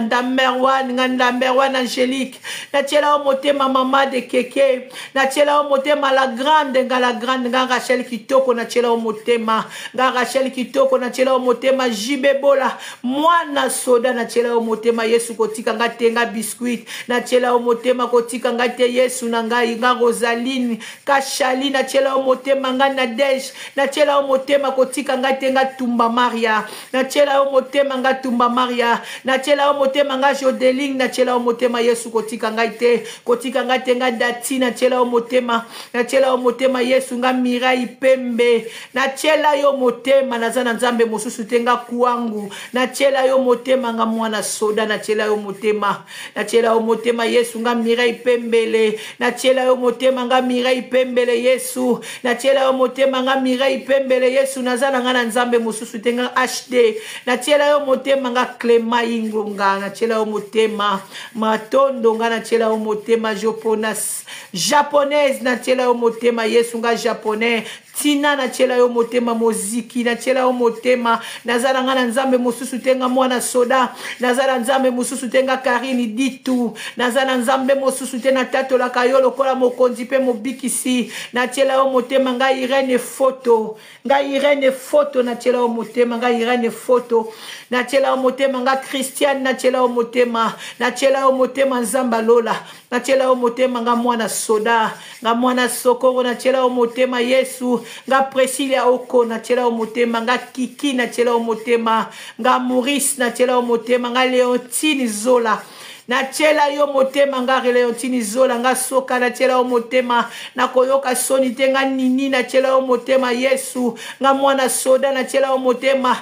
Ndamberwan Angélique, na chela o motema Mama de Keke, na chela o motema la grande nga Rachel Kitoko, na chela o motema nga Rachel Kitoko, na chela o motema Jibebola mwana soda, na chela o motema Yesu kotika nga tenga biscuit, na chela o motema kotika nga te Yesu na ngai Rosaline Kachali, na chela o motema nga Nadej, na chela o motema kotika nga tenga Tumba Maria, na chela o motema nga Tumba Maria, na chela o motema nga Jodeline, na chela o motema Yesu kotika nga te, kotika nga tenga Dati, na chela o motema, na chela o motema Yesu nga Mirai Pembe, na chela yo motema nazana nzambe mosusu tenga kuangu, na chela yo motema nga mwana soda, na chela yo motema, na chela o motema Yesu nga Mirai Pembele, na chela yo motema nga Mirai Pembele Yesu, na chela yo motema nga Mirai Pembele Yesu, nazana nga na nzambe mosusu tenga HD, na chela yo motema nga Clema Ingonga, na chela yo motema Matondo nga, na chela yo motema Japonaise, na chela yo motema Yesu nga Japonais, Tina na chela yo motema Moziki, na chela yo motema nazala nga na nzambe mosusu tenga mwana soda, nazala nzambe mosusu tenga Karini Ditu, nazala nzambe mosusu tenga tato la kayolo kola mokonzi pe mobikisi, na chela yo motema nga Irene Foto, nga Irene Foto, na chela yo motema nga Irene Foto, na chela yo motema nga Christiane, na chela yo motema, na chela yo motema Nzamba Lola, na chela yo motema nga mwana soda, nga mwana sokoro, na chela yo motema Yesu, nga Priscilla Oko, na chela yo motema nga Kiki, na chela yo motema nga Maurice, na chela yo motema nga Leontine Zola, na chela yo motema nga Leontine Zola, nga Soka, na chela yo motema na koyoka soni te nga Nini, na chela yo motema Yesu, nga mwana soda, na chela yo motema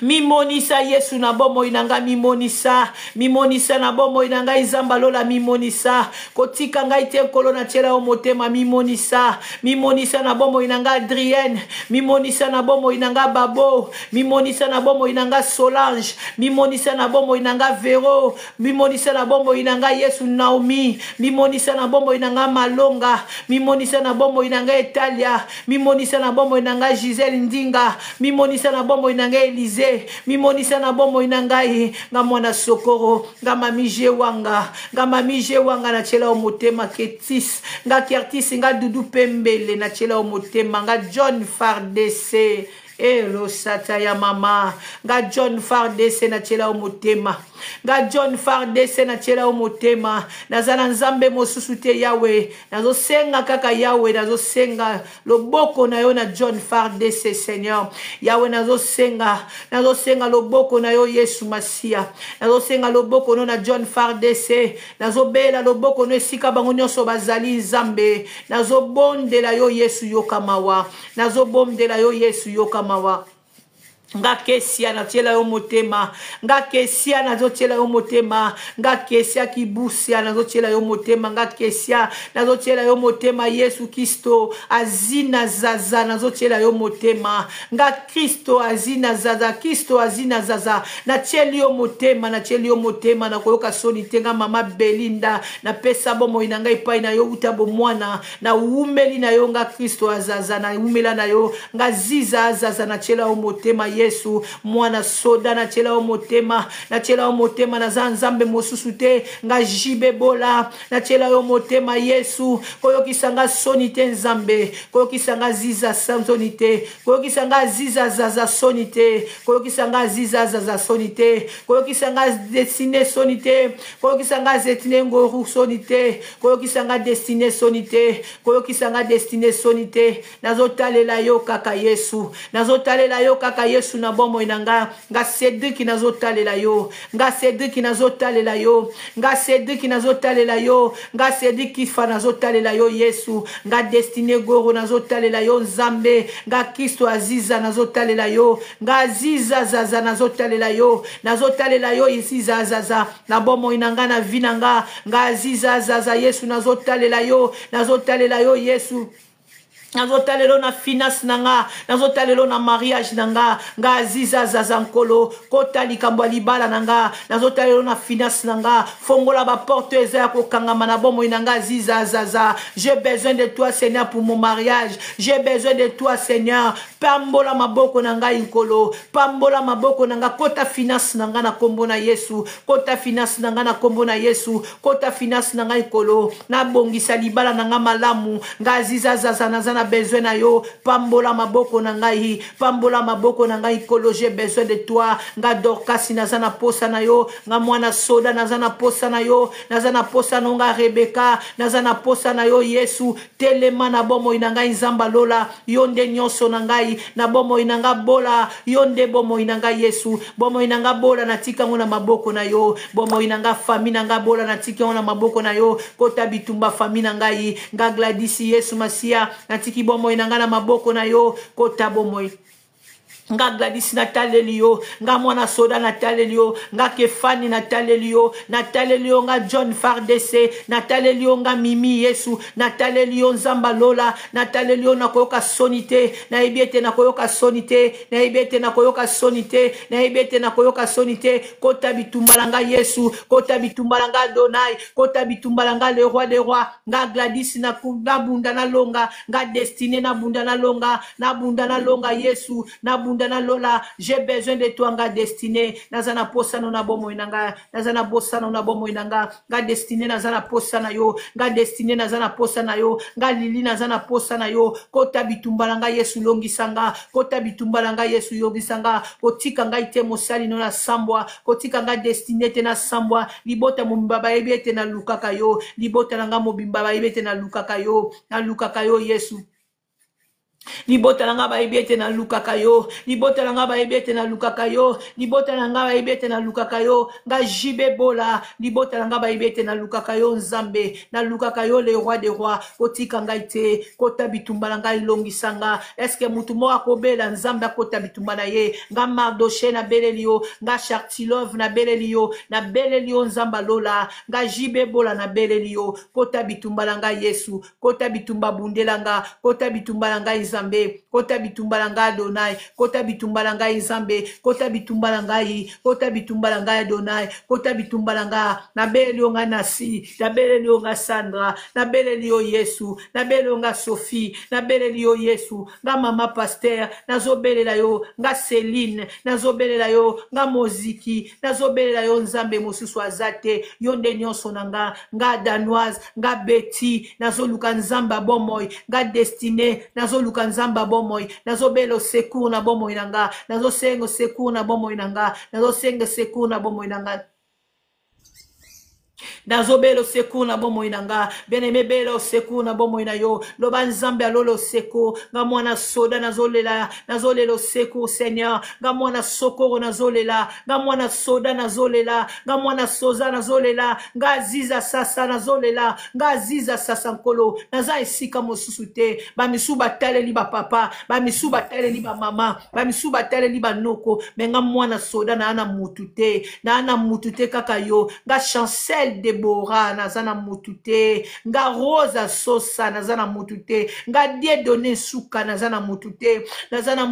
mimonisa Yesu na bomo inanga, mimonisa na bomo inanga Nzamba Lola, mimonisa kotika ngai te kolo, na chela o motema mimonisa na bomo inanga Adrienne, mimonisa na bomo inanga Babo, mimonisa na bomo inanga Solange, mimonisa na bomo inanga Vero, mimonisa na bomo inanga Yesu Naomi, mimonisa na bomo inanga Malonga, mimonisa na bomo inanga Italia, mimonisa na bomo inanga Giselle Ndinga, mimonisa na bomo inanga Elize, mimonisa na bomo inangai nga mwana sokoro, nga mami Jewanga, na chela o motema Ketis, nga Kertis, nga Dudu Pembele, na chela o motema nga John Fardese, Elo sata ya mama, nga John Fardese na chela o motema, nga John Fardese na chela o motema, nazala nzambe mosusu te Yawe, nazo senga kaka Yawe, nazo senga loboko na yo na John Fardese Seigneur, Yawe nazo senga loboko na yo Yesu Masia, nazo senga loboko no na John Fardese, nazo bela loboko no esika bango nyonso bazali nzambe, nazo bondela yo Yesu yokamawa, nazo bondela yo Yesu yokamawa. nga kesia na tiela yo motema nga kesia na zo tiela yo motema nga kesia kibusia na zo tiela yo motema nga kesia na zo tiela yo motema Yesu Kristo azina zaza na zo tiela yo motema nga Kristo azina zaza Kristo azina zaza na tieli yo motema na koyoka soni tenga mama Belinda na pesa bomo inanga ipai na yo utabo mwana na umeli na yo nga Kristo azaza na umela na yo nga ziza azaza na tiela yo motema Yesu mwana soda na tiela o motema na zanzambe mosusu te nga jibe bola na tiela yo motema Yesu koyokisanga soni te nzambe koyokisanga ziza soni te koyokisanga ziza zaza soni te koyokisanga ziza zaza soni te koyokisanga destine soni te koyokisanga zetine ngoru soni te koyokisanga destine soni te koyokisanga destine soni te nazotalela yo kaka Yesu nazotalela yo kaka Yesu na bomo inanga nga Cedric nazotalela yo nga Cedric nazotalela yo nga Cedric nazotalela yo nga Cedric kifa nazotalela yo Yesu nga destine goro nazotalela yo nzambe nga Kristo aziza nazotalela yo nga aziza zaza nazotalela yo isiza zaza na bomo inanga na vinanga nga aziza zaza Yesu nazotalela yo Yesu nazotalelo na finance nanga nazotalelo na mariage nanga nga aziza zaza nkolo kota likambo libala nanga nazotalelo na finance nanga fongola ba porte eza kokangama na bomo inanga aziza zaza j'ai besoin de toi Seigneur pour mon mariage j'ai besoin de toi Seigneur pambola maboko nanga nkolo pambola maboko nanga kota finance nanga na kombo na Yesu kota finance nanga na kombo na Yesu kota finance nanga nkolo na bongisa libala nanga malamu nga aziza zaza na besoin na yo pambola maboko na ngai kolo j'ai besoin de toi nga Dorcas nazana posa na yo nga mwana soda nazana posa na yo nazana posa na nga Rebecca nazana posa na yo Yesu telema na bomo inanga nzamba lola yonde nyonso na ngai na bomo inanga bola yonde bomo inanga Yesu bomo inanga bola natika ngona maboko na yo bomo inanga famille nanga bola natika ngona maboko na yo kota bitumba famille na ngai nga Gladys Yesu Masia natiki bomo inanga na maboko na yo kota bomo nga Gladys natalelio nga mwana soda natalelio nga Kefani natalelio nga John Fardese natalelio nga Mimi Yesu natalelio nzamba lola natalelio na koyoka sonite na ebiete na koyoka sonite na ebiete na koyoka sonite na ebiete na koyoka sonite kota bitumbalanga Yesu kota bitumbalanga Donai kota bitumbalanga le roi des rois nga Gladys na bunda na longa nga Destiné na bunda na longa Yesu na bunda na lola j'ai besoin de toi nga Destiné nazana posa na bomo inanga nazana bosa na bomo inanga nga Destiné nazana posa na yo nga Destiné nazana posa na yo nga Lili nazana posa na yo kota bitumbalanga Yesu longisanga kota bitumbalanga Yesu yogisanga kotika nga ite mosali no na sambwa kotika nga Destiné te na sambwa libota mumbaba ebete na lukaka yo libota nga mobimba ebete na lukaka yo Yesu libota langa ba ebete na lukaka yo libota langa ba ebete na lukaka yo libota langa ba ebete na lukaka yo nga jibe bola libota langa ba ebete na lukaka yo nzambe na lukaka yo le roi des rois kotika nga ite kota bitumba langa ilongisanga eske mutu mo akobela nzambe akota bitumba na ye nga Mardoché na belelio nga Chartilove na belelio nzamba lola nga jibe bola na belelio kota bitumba langa Yesu kota bitumba bundelanga kota bitumba langa Nzambe kota bitumbalanga Adonai kota bitumbalanga Nzambe kota bitumbalanga Adonai kota bitumbalanga na belelio nga Nasi na belelio nga Sandra na belelio Yesu na belelio nga Sophie na belelio Yesu nga mama Pasteur nazobelela yo nga Céline nazobelela yo nga Moziki nazobelela yo Nzambe mosusu azate yonde nyonso nanga nga Danoise nga Betty nazoluka Nzamba bomoy nga Destiné nazoluka Nzamba bomoy nazobelo secours na bomoy nanga nazosengo secours na bomoy nanga nazosenga secours na bomoy nanga Nazobelo secours na bomo inanga. Bien-aimé belo secours na bomo inayo. Loba nzambe alolo secours. Nga mwana soda nazolela. Nazolelo secours Seigneur. Nga mwana sokoro nazolela. Nga mwana soda nazolela. Nga mwana soza nazolela. Nga ziza sasa nazolela. Nga ziza sasa nkolo. Naza esika mosusu te. Ba misu batale li ba papa. Ba misu batale li ba mama. Ba misu batale li ba noko. Nga mwana soda na ana mutute. Na ana mutute kaka yo. Nga chancel Deborah nazana mutute, nga Rosa Sosa nazana mutute, nga Dieudonné Suka nazana mutute, nazana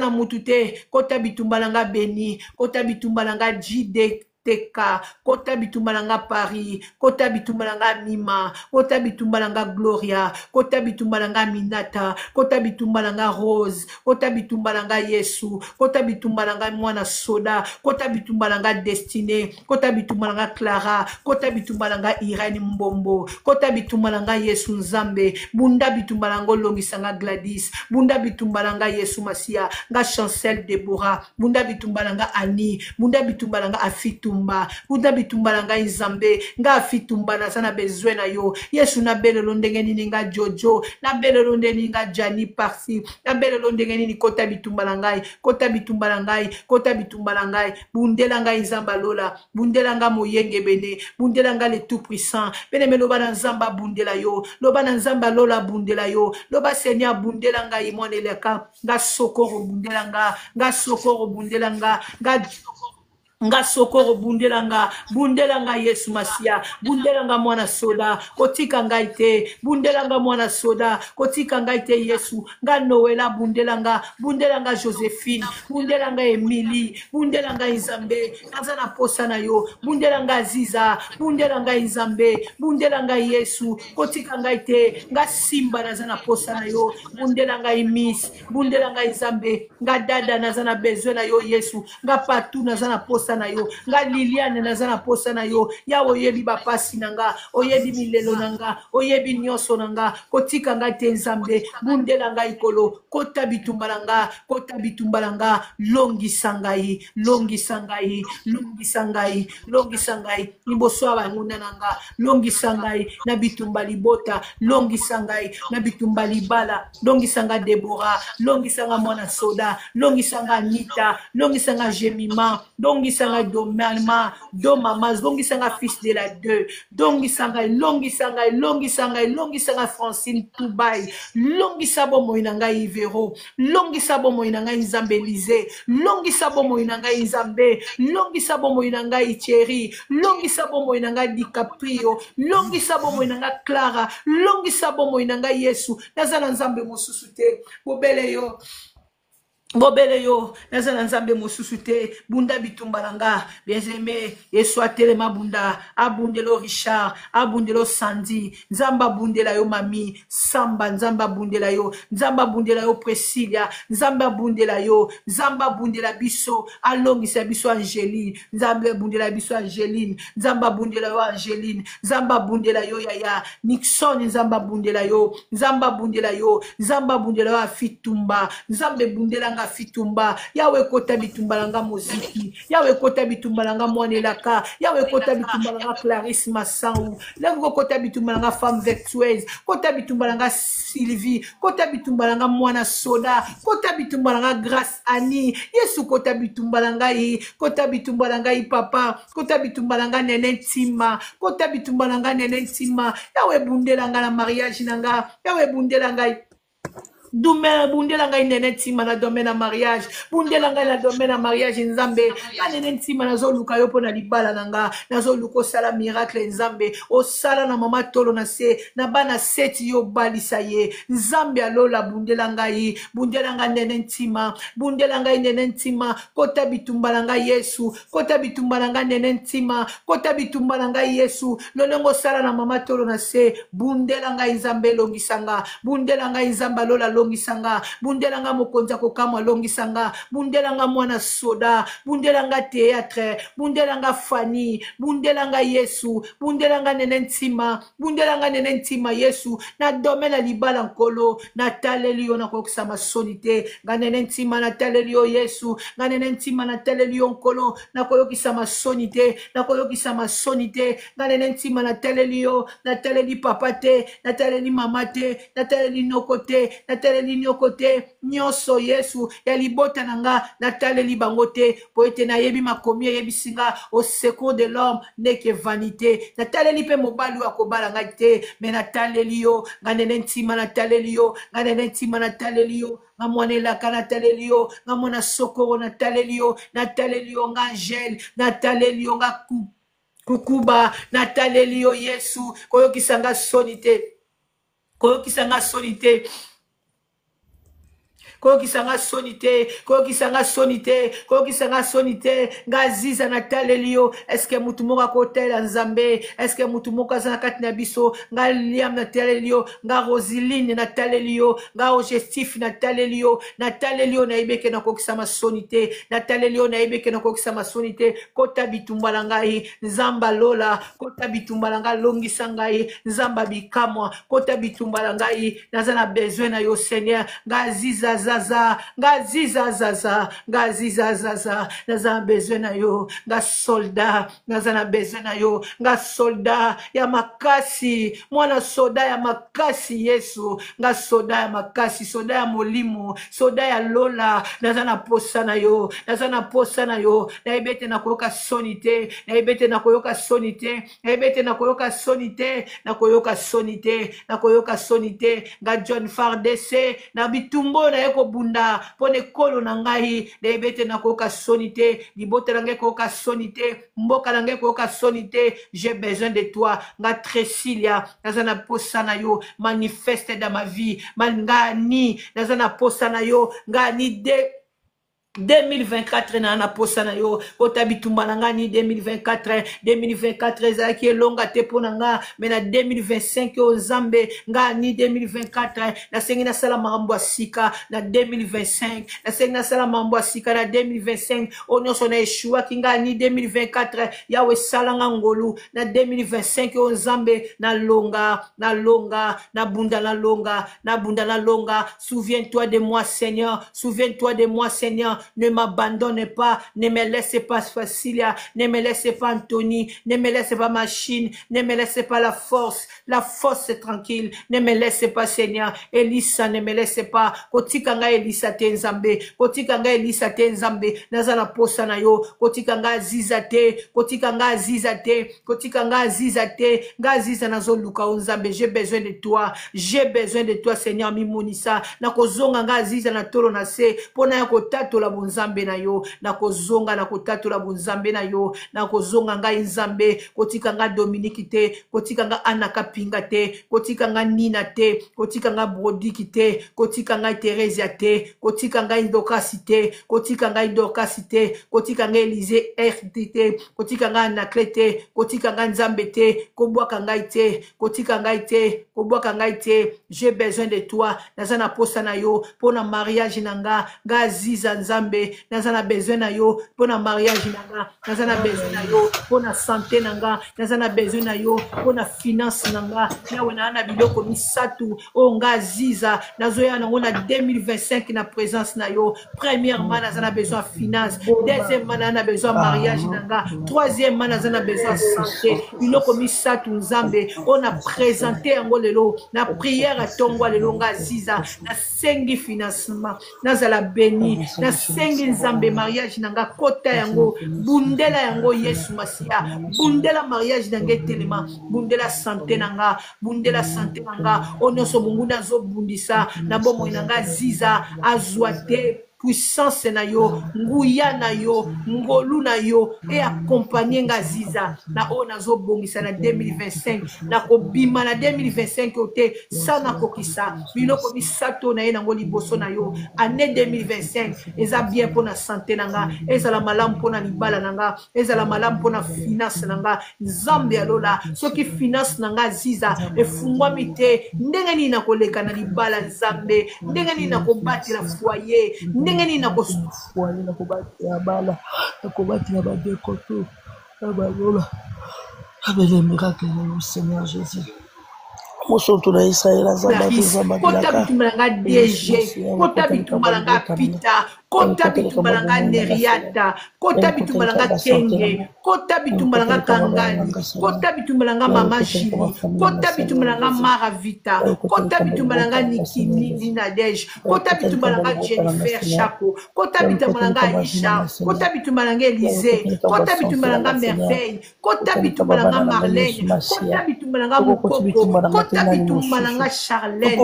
mutute, kota bitumbalanga Beni, kota bitumbalanga Jide Teka, kota bitumbalanga Paris, kota bitumbalanga Mima, kota bitumbalanga Gloria, kota bitumbalanga Minata, kota bitumbalanga Rose, kota bitumbalanga Yesu, kota bitumbalanga mwana soda, kota bitumbalanga Destiné, kota bitumbalanga Clara, kota bitumbalanga Irene Mbombo, kota bitumbalanga Yesu Nzambe, bunda bitumbalanga longisanga Gladys, bunda bitumbalanga Yesu Masia, nga Chancel Deborah, bunda bitumbalanga Annie, bunda bitumbalanga Afitu bunda bitumbalanga Nzambe nga afitumba na sana besoin na yo Yesu na belelo ndenge nini nga Jojo na belelo ndenge nga Jani Parsi na belelo ndenge nini kota bitumbalangai kota bitumbalangai bundela nga Nzamba lola bundela nga moyenge bene bundela nga le tout puissant bene meloba na Nzamba bundela yo loba na Nzamba lola bundela yo loba Seigneur bundela nga imoneleka nga sokoro bundela nga sokoro bundela nga sokoro bundelanga Yesu Masia bundelanga mwana soda kotika ngaite bundelanga mwana soda kotika ngaite Yesu nga Noela bundelanga Josephine bundelanga Emily bundelanga Nzambe nazana posa na yo bundelanga Aziza bundelanga Nzambe bundelanga Yesu kotika ngaite nga Simba nazana posa na yo bundelanga Miss bundelanga Nzambe nga dada nazana besoin na yo Yesu nga patu nazana posa na yo nga Liliane nazana posa na yo ya oyebi bapasi nanga oyebi milelo nanga oyebi nyoso nanga kotika nga te Nzambe bundela nga ikolo kota bitumbalanga longisangai niboso abanguna nanga longisangai na bitumbali bota longisangai na bitumbali bala longisanga Deborah longisanga mwana soda longisanga Anita longisanga Jemima longisanga Domama longisanga fils de la deux longisanga Francine Toubaï longisabo moinanga Ivero longisabo moinanga Nzambe Lisée longisabo moinanga Nzambe longisabo moinanga Thierry longisabo moinanga DiCaprio longisabo moinanga Clara longisabo moinanga Yesu nazana Nzambe mosusu te bobele yo nazana Nzambe mosusu te bunda bitumbalanga bien-aimé Yesu atelema bunda abundelo Richard abundelo Sandy Nzamba bundela yo mami Samba Nzamba bundela yo Priscilla Nzamba bundela yo Nzamba bundela biso alongisa biso Angeline Nzamba bundela biso Angeline Nzamba bundela yo Angeline Nzamba bundela yo Yaya Nixon Nzamba bundela yo Afitumba Nzambe bundela Fitumba yawe kota bitumbalanga muziki yawe kota bitumbalanga mwanelaka yawe kota bitumbalanga Clarisse Massau lengo kota bitumbalanga femme vertueuse kota bitumbalanga Sylvie kota bitumbalanga mwana soda kota bitumbalanga Grâce Annie Yesu kota bitumbalanga papa kota bitumbalanga Nene Ntima yawe bundelanga na mariage nanga yawe bundelanga bundela ngai Nene Ntima na domaine na mariage bundela ngai na domaine na mariage Nzambe na Nene Ntima nazoluka yo pona libala nanga nazoluka osala miracle Nzambe osala na mama tolo na se na bana seti yo balisa ye Nzambe alola bundela ngai Nene Ntima kota bitumbala ngai Yesu kota bitumbala ngai Nene Ntima kota bitumbala ngai Yesu lolongo sala na mama tolo na se bundela ngai Nzambe longisanga bundela ngai Nzamba lola longisanga, bundelanga mokonza kokama longisanga, bundelanga mwana soda, bundelanga théâtre, bundelanga Fanny, bundelanga Yesu, bundelanga nenentima, bundelanga nenentima Yesu, na domaine libala nkolo, na talelio na kokisa masonite, nga nenentima na talelio Yesu, nga nenentima na talelio nkolo, na koyokisa masonite, na koyokisa masonite, nga nenentima na talelio, na taleli papate, na taleli mamate, na taleli nokote, na taleli nyokote, nyoso Yesu, ya libota nanga, na taleli bangote, poete na yebi makomi, yebi singa, au secours de l'homme, n'est que vanité, na taleli pe mobali wa kobala ngate, mais na taleli yo, nga nenentima na taleli yo, nga nenentima na taleli yo, nga mwanelaka na taleli yo, nga mwana sokoro na taleli yo, nga angel, na taleli yo, nga kukuba, na taleli yo Yesu, koyokisanga sonite, koyokisanga sonite, koyokisanga sonite, koyokisanga sonite, koyokisanga sonite, nga ziza na talelio, eske mutu moka kotela nzambe, eske mutu moka zana kati na biso, nga Liam na talelio, nga Roseline na talelio, nga Ogestif na talelio na ibeke na kokisama sonite, na talelio na ibeke na kokisama sonite, kota bitumbala ngai, nzamba lola, kota bitumbala ngai longisa ngai, nzamba bikamwa, kota bitumbala ngai, nazana besoin na yo Seigneur, nga ziza zaza, nga ziza zaza, nga ziza zaza, nazana besoin na yo, nga soldat, nazana besoin na yo, nga soldat ya makasi, mwana soda ya makasi Yesu, nga soda ya makasi, soda ya molimo, soda ya lola, nazana posa na yo, nazana posa na yo, na ibete na koyoka sonite, na ibete na koyoka sonite, na ibete na koyoka sonite, na koyoka sonite, na koyoka sonite, nga John Fardese, na bitumbo na yeko bunda, pone kolo na ngai, na ibete na koyoka sonite, libote na ngai koyoka sonite, mboka na ngai koyoka sonite, j'ai besoin de toi, nga Tresilia, nazana posa na yo, manifeste dans ma vie, nga ni, nazana posa na yo, nga ni de 2024 na posa na yo, kota bitumba na nga ni 2024 ezaki longa te po na nga, mais na 2025 o Nzambe nga ni 2024 na sengi na sala makambo sika na 2025, na sengi na sala makambo sika na 2025, o nyonso na Yeshua ki nga ni 2024 yawe sala nga ngolu na 2025 o Nzambe na longa, na bunda na longa, souviens-toi de moi Seigneur, souviens-toi de moi Seigneur. Ne m'abandonne pas, ne me laisse pas Facilia, ne me laisse pas Anthony, ne me laisse pas Machine, ne me laisse pas la force est tranquille, ne me laisse pas Seigneur, Elisa ne me laisse pas, kotikanga Elisa te Nzambe, kotikanga Elisa te Nzambe, nazana posa na yo, kotikanga zizate, kotikanga zizate, kotikanga zizate, gaziza nazo luka Nzambe, j'ai besoin de toi Seigneur mimonisa, na kozonga ngaziza na tolo na se, pona ya kotato la Nzambe na yo, na kozonga na kotato la Nzambe na yo, na kozonga ngai Nzambe, kotikanga Dominique te, kotikanga Anaka Pinga te, kotikanga Nina te, kotikanga Brodiki te, kotikanga Teresia te, kotikanga Indokasi te, kotikanga Indokasi te, kotikanga Elise RD te, kotikanga Anakle te, kotikanga Nzambe te, kobwaka ngai te, kotikanga te, kobwaka ngai te, j'ai besoin de toi, nazana posa na yo, pona mariage nanga, gaziza Nzambe, nazana besoin na yo, pona mariage nanga, nazana besoin na yo, pona santé nanga, nazana besoin na yo, pona finance nanga, yawe na ana biloko misatu, o nga ziza, nazoya nango na 2025 na présence na yo, premièrement nazana besoin finance, deuxièmement nazana besoin mariage nanga, troisièmement nazana besoin santé, biloko misatu Nzambe, on a présenté yango lelo, na prière à tongo lelo nga ziza, na sengi financement, nazala béni, na sengi Nzambe mariage nanga kota yango, bundela yango Yesu Masia, bundela mariage nanga telema, bundela santé nanga, onyoso mungu nazo bundisa, na bomo nanga ziza, azwate, puissance na yo, nguya na yo, ngolu na yo, et accompagner nga ziza, na o nazo bongisa na 2025, na kobima na 2025 ote, sa na kokisa, biloko misato na ye na ngoli boso na yo, année 2025, eza bien pour na santé nanga, eza la malam pour na libala nanga, eza la malam pour na finance nanga, nzambe alola, soki finance nanga ziza, efungwa mite, ndenge ni na koleka na libala nzambe, ndenge ni na kobati la foyer, ndenge ni na foyer na kobati ya bala, na kobati na badekoto, na balola, avec les miracles du Seigneur Jésus. Mosoto na Israël azamba tuzamba kota bitumalanga DG, kota bitumalanga Pita, kota bitumalanga Neriata, kota bitumalanga Kenge, kota bitumalanga Kangani, kota bitumalanga Mama Jili, kota bitumalanga Maravita, kota bitumalanga Niki Nadej, kota bitumalanga Jennifer Chaco, kota bitumalanga Aisha, kota bitumalanga Elise, kota bitumalanga Merveille, kota bitumalanga Marlène, kota bitumalanga Mukoko, kota bitumalanga Charlène,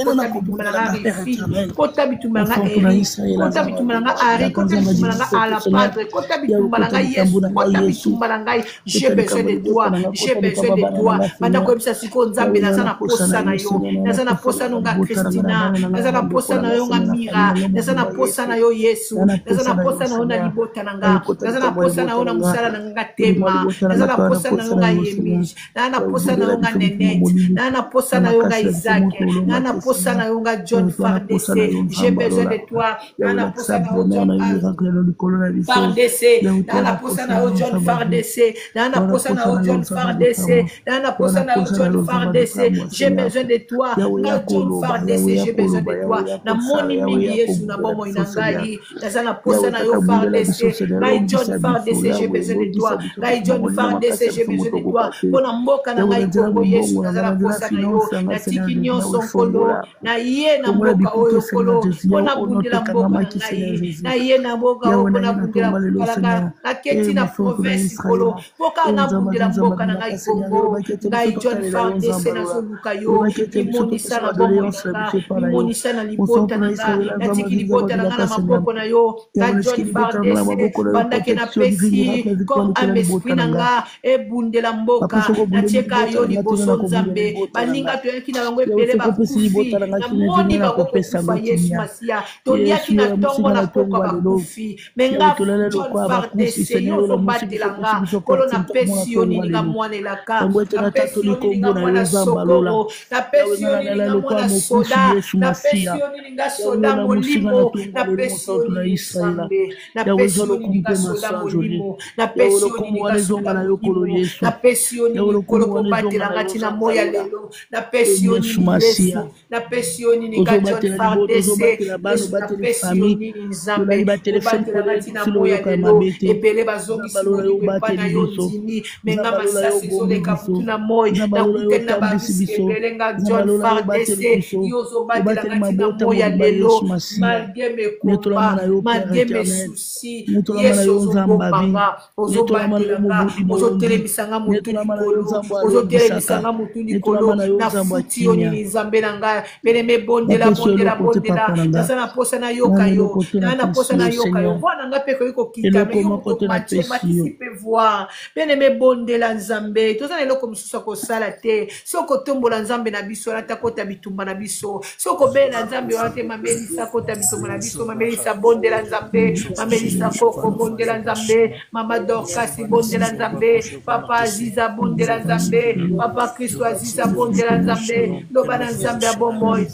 kota bitumalanga Rifi, kota bitumalanga Eric, kota bitumalanga Ari, kota bitumalanga Alapadre, kota bitumalanga Yesu, kota bitumalanga j'ai besoin de toi, j'ai besoin de toi. Banda ko bisa siko nzambe na sana posa na yo, na sana posa no nga Christina, na sana posa na yo nga Mira, na sana posa na yo Yesu, na sana posa na yo na libota na nga, na sana posa na yo na musala na nga Tema, na sana posa na yo nga Yemish, na sana posa na yo nga Nenette, na sana posa na yo nga Isaac, na sana posa na yo nga John Fardese, j'ai besoin de toi, na sana posa na yo John Fardese, na sana posa na yo John Fardese, na sana posa na yo John Fardese, na sana posa na yo John Fardese, j'ai besoin de toi, na John Fardese, j'ai besoin de toi, na moni mingi Yesu na bomo inangai, na sana posa na yo Fardese, na John Fardese, j'ai besoin de toi, na John Fardese, j'ai besoin de toi, pona mboka na ngai Kongo Yesu, na sana posa na yo, na tiki nyonso nkolo, na ye na mboka oyo kolo, pona bundela mboka na ngai, na ye na mboka oyo pona bundela mboka na keti na province kolo, poka na bundela mboka na ngai Kongo, ngai John Fardese na zoluka yo, imonisa na bomo nanga, imonisa na libota nanga, na tiki libota nanga na maboko na yo, na John Fardese, bandake na pesi, comme un esprit nanga, ebundela mboka, na tieka yo liboso nzambe, baninga toyaki na bango ebele bakufi, na moni bango kokufa Yesu Masia, toliaki na tongo na pokwa bakufi, menga John Fardese, yo zombatelanga, kolo na pesi yo nininga mwana elaka, na pesi yo nininga mwana sokoro, na pesi yo nininga mwana soda, na pesi yo nininga soda molimo, na pesi yo nininga sambe, na pesi yo nininga soda molimo, na pesi yo nininga soda molimo, na pesi yo nininga kolo kobatelanga tina moya lelo, na pesi yo nininga Yesu, na pesi yo nininga John Fardese, Yesu na pesi yo nininga Nzambe, kobatelanga tina moya lelo, ebele bazongisi molingo epa na yo ndimi, menga masasi ezoleka futu na moi, na kuteni na bariske ebele nga John Fardese, yo ozobatelanga tina moya lelo, malgré mes combats, malgré mes soucis, Yesu ozobombanga, ozobatelanga, ozotelebisanga mutu likolo, ozotelebisanga mutu likolo, na futi yo nini Nzambe na ngai, pene mebondela bondela bondela, nasa na posa na yoka yo, na posa na yoka yo, wana nga pe koyiko kita, me yo matisipe voir, pene mebondela Nzambe, toza eloko mosusu kosala te, soko tombola Nzambe na biso, lata kota bitumba na biso, soko bela Nzambe wate mamelisa kota bitumba na biso, mamelisa bondela Nzambe, mamelisa koko bondela Nzambe, Mama Dorcas bondela Nzambe, Papa Aziza bondela Nzambe, Papa Christo Aziza bondela Nzambe, loba na Nzambe abomoy,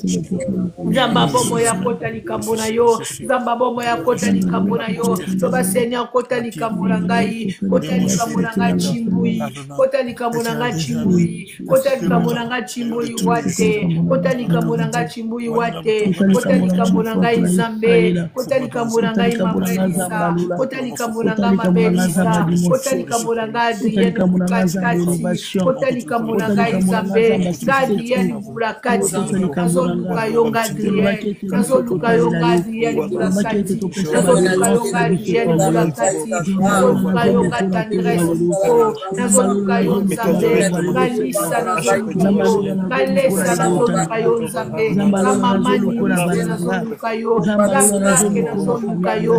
Nzamba bomo ya kota likambo na yo, Nzamba bomo ya kota likambo na yo, loba Seigneur kota likambo na ngai, kota likambo na ngai chimbui, kota likambo na ngai chimbui, kota likambo na ngai chimbui wate, kota likambo na ngai chimbui wate, kota likambo na ngai Nzambe, kota likambo na ngai Mamelisa, kota likambo na ngai Mamelisa, kota likambo na ngai Adrienne Katikati, kota likambo na ngai Nzambe, Adrienne Bulakati, nazoluka yo nga Adrienne, nazoluka yo nga Adrienne libula kati nazoluka yo nga Jen libula kati nazoluka yo nga tendresse o nazoluka yo nzambe ngalisa nazoluka yo ngalesa nazoluka yo nzambe ngamamani nazoluka yo ngasake nazoluka yo